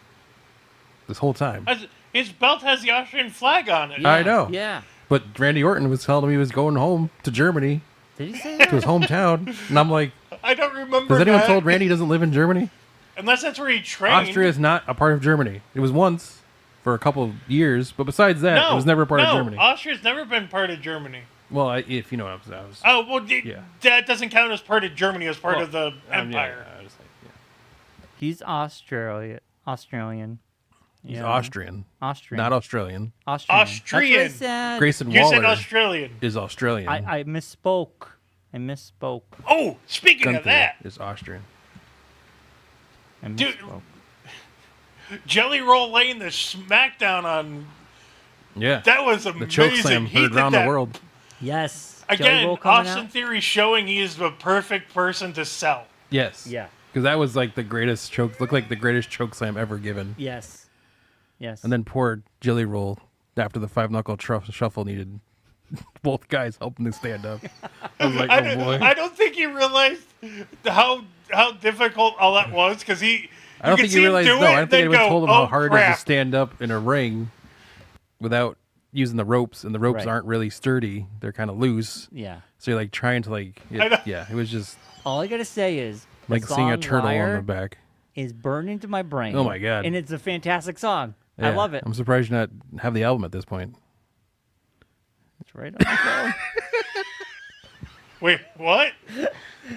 this whole time. His belt has the Austrian flag on it. Yeah, I know. Yeah. But Randy Orton was telling him he was going home to Germany, Did he say to that? his hometown. And I'm like, I don't remember. has anyone that. told Randy he doesn't live in Germany? Unless that's where he trained. Austria is not a part of Germany. It was once for a couple of years, but besides that, it was never part of Germany. Austria's never been part of Germany. Well, if you know what I'm saying. Oh, well, Yeah. that doesn't count as part of Germany, as part of the empire. Yeah, I was like, yeah. He's Australian. He's Yeah. Austrian, Austrian. not Australian. Austrian. Austrian. That's what I said. Grayson You Waller said Australian. is Australian. I misspoke. Oh, speaking Gunther of that, is Austrian. I Dude. misspoke. Jelly Roll laying the smackdown on Yeah. that was The amazing. choke slam He heard did around that. the world. Yes. Jelly Again, roll coming Austin out? Theory showing he is the perfect person to sell. Yes. Yeah. Because that was like the greatest choke, looked like the greatest choke slam ever given. Yes. Yes. And then poor Jelly Roll, after the 5-knuckle shuffle, needed both guys helping to stand up. I was like, oh boy. I don't think he realized how difficult all that was because I don't think he realized. No, I don't think anyone told him how hard it is to stand up in a ring without using the ropes, and the ropes Right. aren't really sturdy; they're kind of loose. Yeah. So you're like trying to like, I know. yeah, it was just All I gotta say is the like seeing a song turtle Liar on the back. is burned into my brain. Oh my God. And it's a fantastic song. I Yeah, love it. I'm surprised you not have the album at this point. It's right on my phone. Wait, what?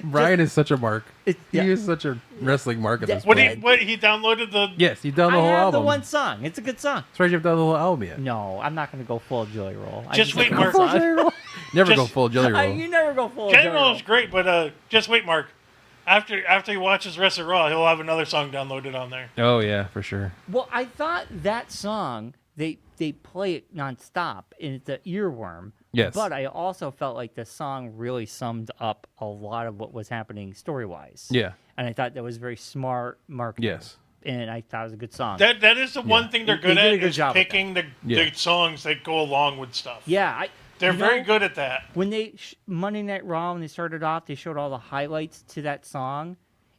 Brian is such a mark. It- He yeah. is such a wrestling mark at this What point. he downloaded the? Yes, you've done the I whole have album. the one song. It's a good song. Surprised you haven't done the whole album yet. No, I'm not gonna go full Jelly Roll. I Just wait, like Mark. one song. Never go Just- full Jelly Roll. You never go full Jelly Jelly Roll Roll. is great, but just wait, Mark. After he watches Rest of Raw, he'll have another song downloaded on there. Oh yeah, for sure. Well, I thought that song they play it nonstop and it's an earworm. Yes. But I also felt like the song really summed up a lot of what was happening story wise. Yeah. And I thought that was very smart marketing. Yes. And I thought it was a good song. That is the one thing they're They good did a at good is job with picking the Yeah. songs that go along with stuff. yeah, They're you very know, good at that. When they Monday Night Raw, when they started off, they showed all the highlights to that song,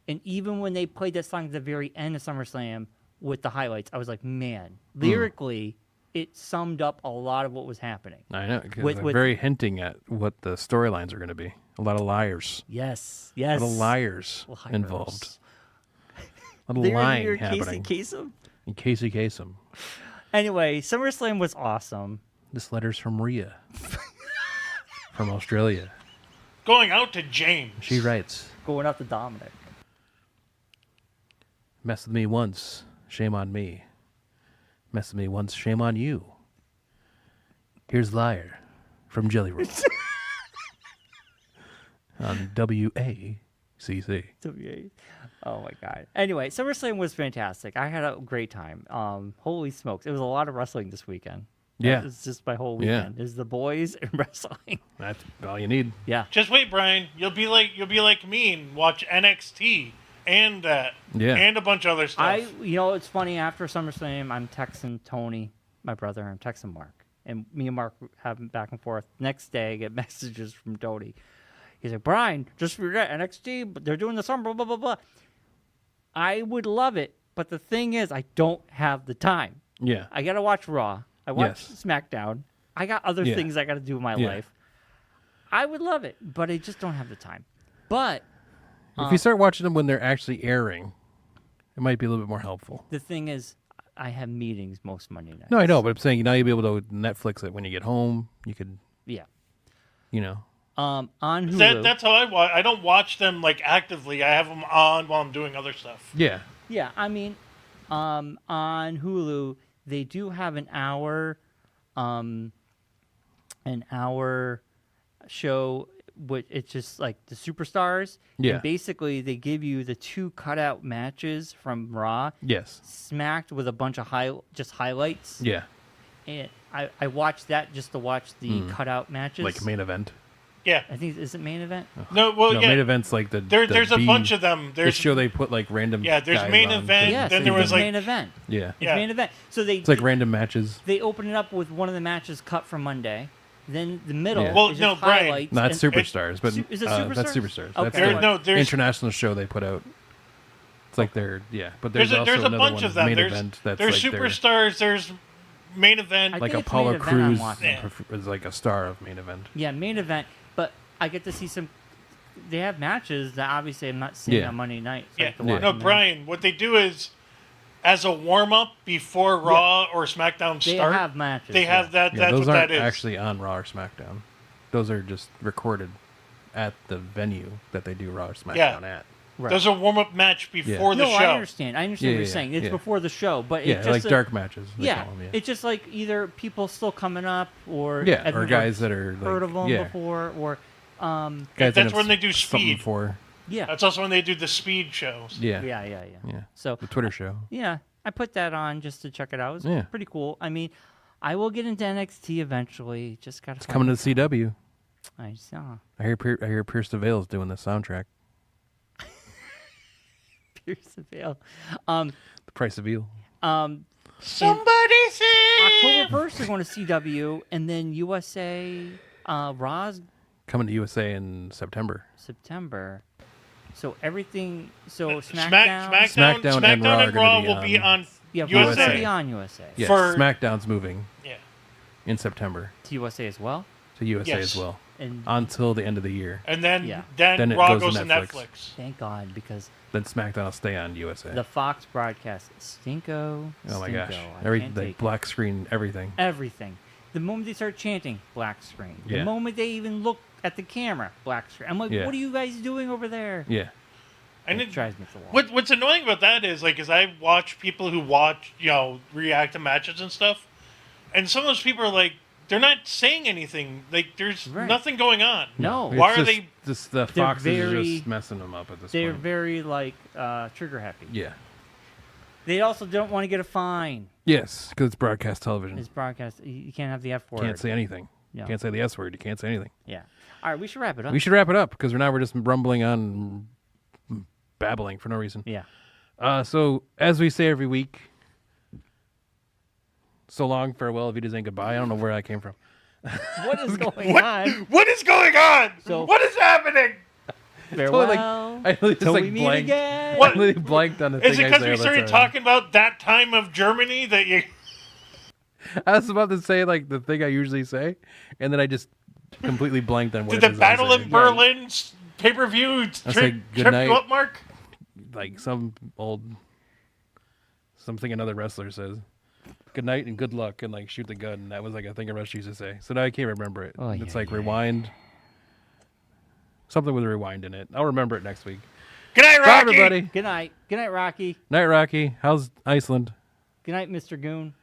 and even when they played that song at the very end of SummerSlam with the highlights, I was like, man, lyrically, it summed up a lot of what was happening. I know. 'Cause With- they're with- very hinting at what the storylines are going to be. A lot of liars. Yes, A yes. lot of liars Liars. involved. A lot of They're lying near happening. Casey Kasem. In Casey Kasem. Anyway, SummerSlam was awesome. This letter's from Rhea. From Australia. Going out to James. She writes, Going up to Dominic. mess with me once, shame on me. Mess with me once, shame on you. Here's Liar from Jelly Roll. On WACC. WA. Oh my god. Anyway, SummerSlam was fantastic. I had a great time. Holy smokes. It was a lot of wrestling this weekend. Yeah. It's just my whole Yeah. weekend. Is the boys and wrestling. That's all you need. Yeah. Just wait, Brian. You'll be like me and watch NXT and that. Yeah. And a bunch of other stuff. It's funny, after SummerSlam, I'm texting Tony, my brother, and I'm texting Mark. And me and Mark have back and forth. Next day, I get messages from Tony. He's like, Brian, just forget NXT, but they're doing the summer, blah, blah, blah. I would love it, but the thing is, I don't have the time. Yeah. I got to watch Raw. I watch Yes. SmackDown. I got other Yeah. things I got to do in my Yeah. life. I would love it, but I just don't have the time. But If you start watching them when they're actually airing, it might be a little bit more helpful. the thing is, I have meetings most Monday nights. No, I know, but I'm saying now you'll be able to Netflix it when you get home. You could, Yeah. you know. On Hulu. That's how I watch. I don't watch them like actively. I have them on while I'm doing other stuff. Yeah. Yeah, I mean, on Hulu, they do have an hour show it's just like the superstars. Yeah. And basically, they give you the 2 cutout matches from Raw, Yes. smacked with a bunch of highlights. Yeah. And I watched that just to watch the cutout matches. Like main event. Yeah. I think is it main event? No, well, No, yeah. main event's like the There's a B, bunch of them. The There's show they put like random. Yeah, there's guys main on. event. Yes, then there it's was like main event. Yeah. It's Yeah. main event. So It's like random matches. they open it up with one of the matches cut from Monday. Then the middle Yeah. Well, is no, just Brian. highlights. No, that's and- Superstars, but Is it that's Superstars? Superstars. Okay. That's the There's international show they put out. It's like their but there's also there's a another bunch one, of them. main There's event that's there's like their, superstars. There's main event. I like think it's Apollo main event I'm Crews watching. Yeah. is like a star of main event. Yeah, main event. But I get to see some. They have matches that obviously I'm not seeing Yeah. on Monday night. So I Yeah. have to watch No, them. Brian. What they do is, as a warm up before Raw or SmackDown They start, have matches. they have that. Yeah, That's those what aren't that is. actually on Raw or SmackDown. Those are just recorded at the venue that they do Raw or SmackDown at. Right. There's a warm up match before the No, show. I understand. I understand Yeah, what you're yeah, saying. It's yeah. before the show, but Yeah, it's just like dark matches. They Yeah, call them, it's just like either people still coming up, or Yeah, I've or never guys that are, like, heard of them yeah. before, or Guys That's that have when they do something speed. for yeah, That's also when they do the speed shows. yeah. yeah. So The Twitter show. yeah, I put that on just to check it out. It was Yeah. pretty cool. I mean, I will get into NXT eventually. Just got It's coming to the CW. I saw I hear Pierce DeVale's doing the soundtrack. Pierce the Veil. The Price of Eel. Somebody say. October 1st, they're going to CW, and then USA, Raw's Coming to USA in September. September. So everything. So SmackDown, SmackDown. SmackDown and Raw are gonna be will be on Yeah, USA. Raw's gonna be on USA. Yes, For- SmackDown's moving Yeah. in September To USA as well. to USA Yes. as well And until the end of the year. And then Yeah. Then it Raw goes goes to to Netflix. Netflix. thank God, because Then SmackDown will stay on USA. the Fox broadcast stinko. Oh my gosh! I Every can't the take black screen, everything. everything. The moment they start chanting, black screen. The Yeah. moment they even look at the camera, black screen. I'm like, Yeah. what are you guys doing over there? Yeah, And It it, drives me up the wall. what's annoying about that is I watch people who watch react to matches and stuff, and some of those people are like they're not saying anything. Like there's Right. nothing going on. No. It's Why are just- they? Just the Fox is very- just messing them up at this They're point. very like trigger happy. Yeah. They also don't want to get a fine. Yes, because it's broadcast television. It's broadcast. You can't have the F word. Can't say anything. No. Can't say the S word. You can't say anything. Yeah. All right, we should wrap it up. We should wrap it up because we're just rumbling on, babbling for no reason. Yeah. So as we say every week, so long, farewell, if you just ain't goodbye. I don't know where that came from. What is going on? What is going on? So- what is happening? Farewell. I literally just till we like meet blanked. again. What? I literally blanked on the Is thing it I because say we all the started time. talking about that time of Germany that you? I was about to say like the thing I usually say, and then I just completely blanked on what Did it the is Battle I'm in saying. Berlin pay-per-view say good trip night. you up, Mark? Like something another wrestler says. Good night and good luck, and like shoot the gun. And that was like a thing a wrestler used to say. So now I can't remember it. Oh, It's yeah, like yeah. rewind. Something with a rewind in it. I'll remember it next week. Good night, Bye, Rocky. everybody. Good night. Good night, Rocky. Night, Rocky. How's Iceland? Good night, Mr. Goon.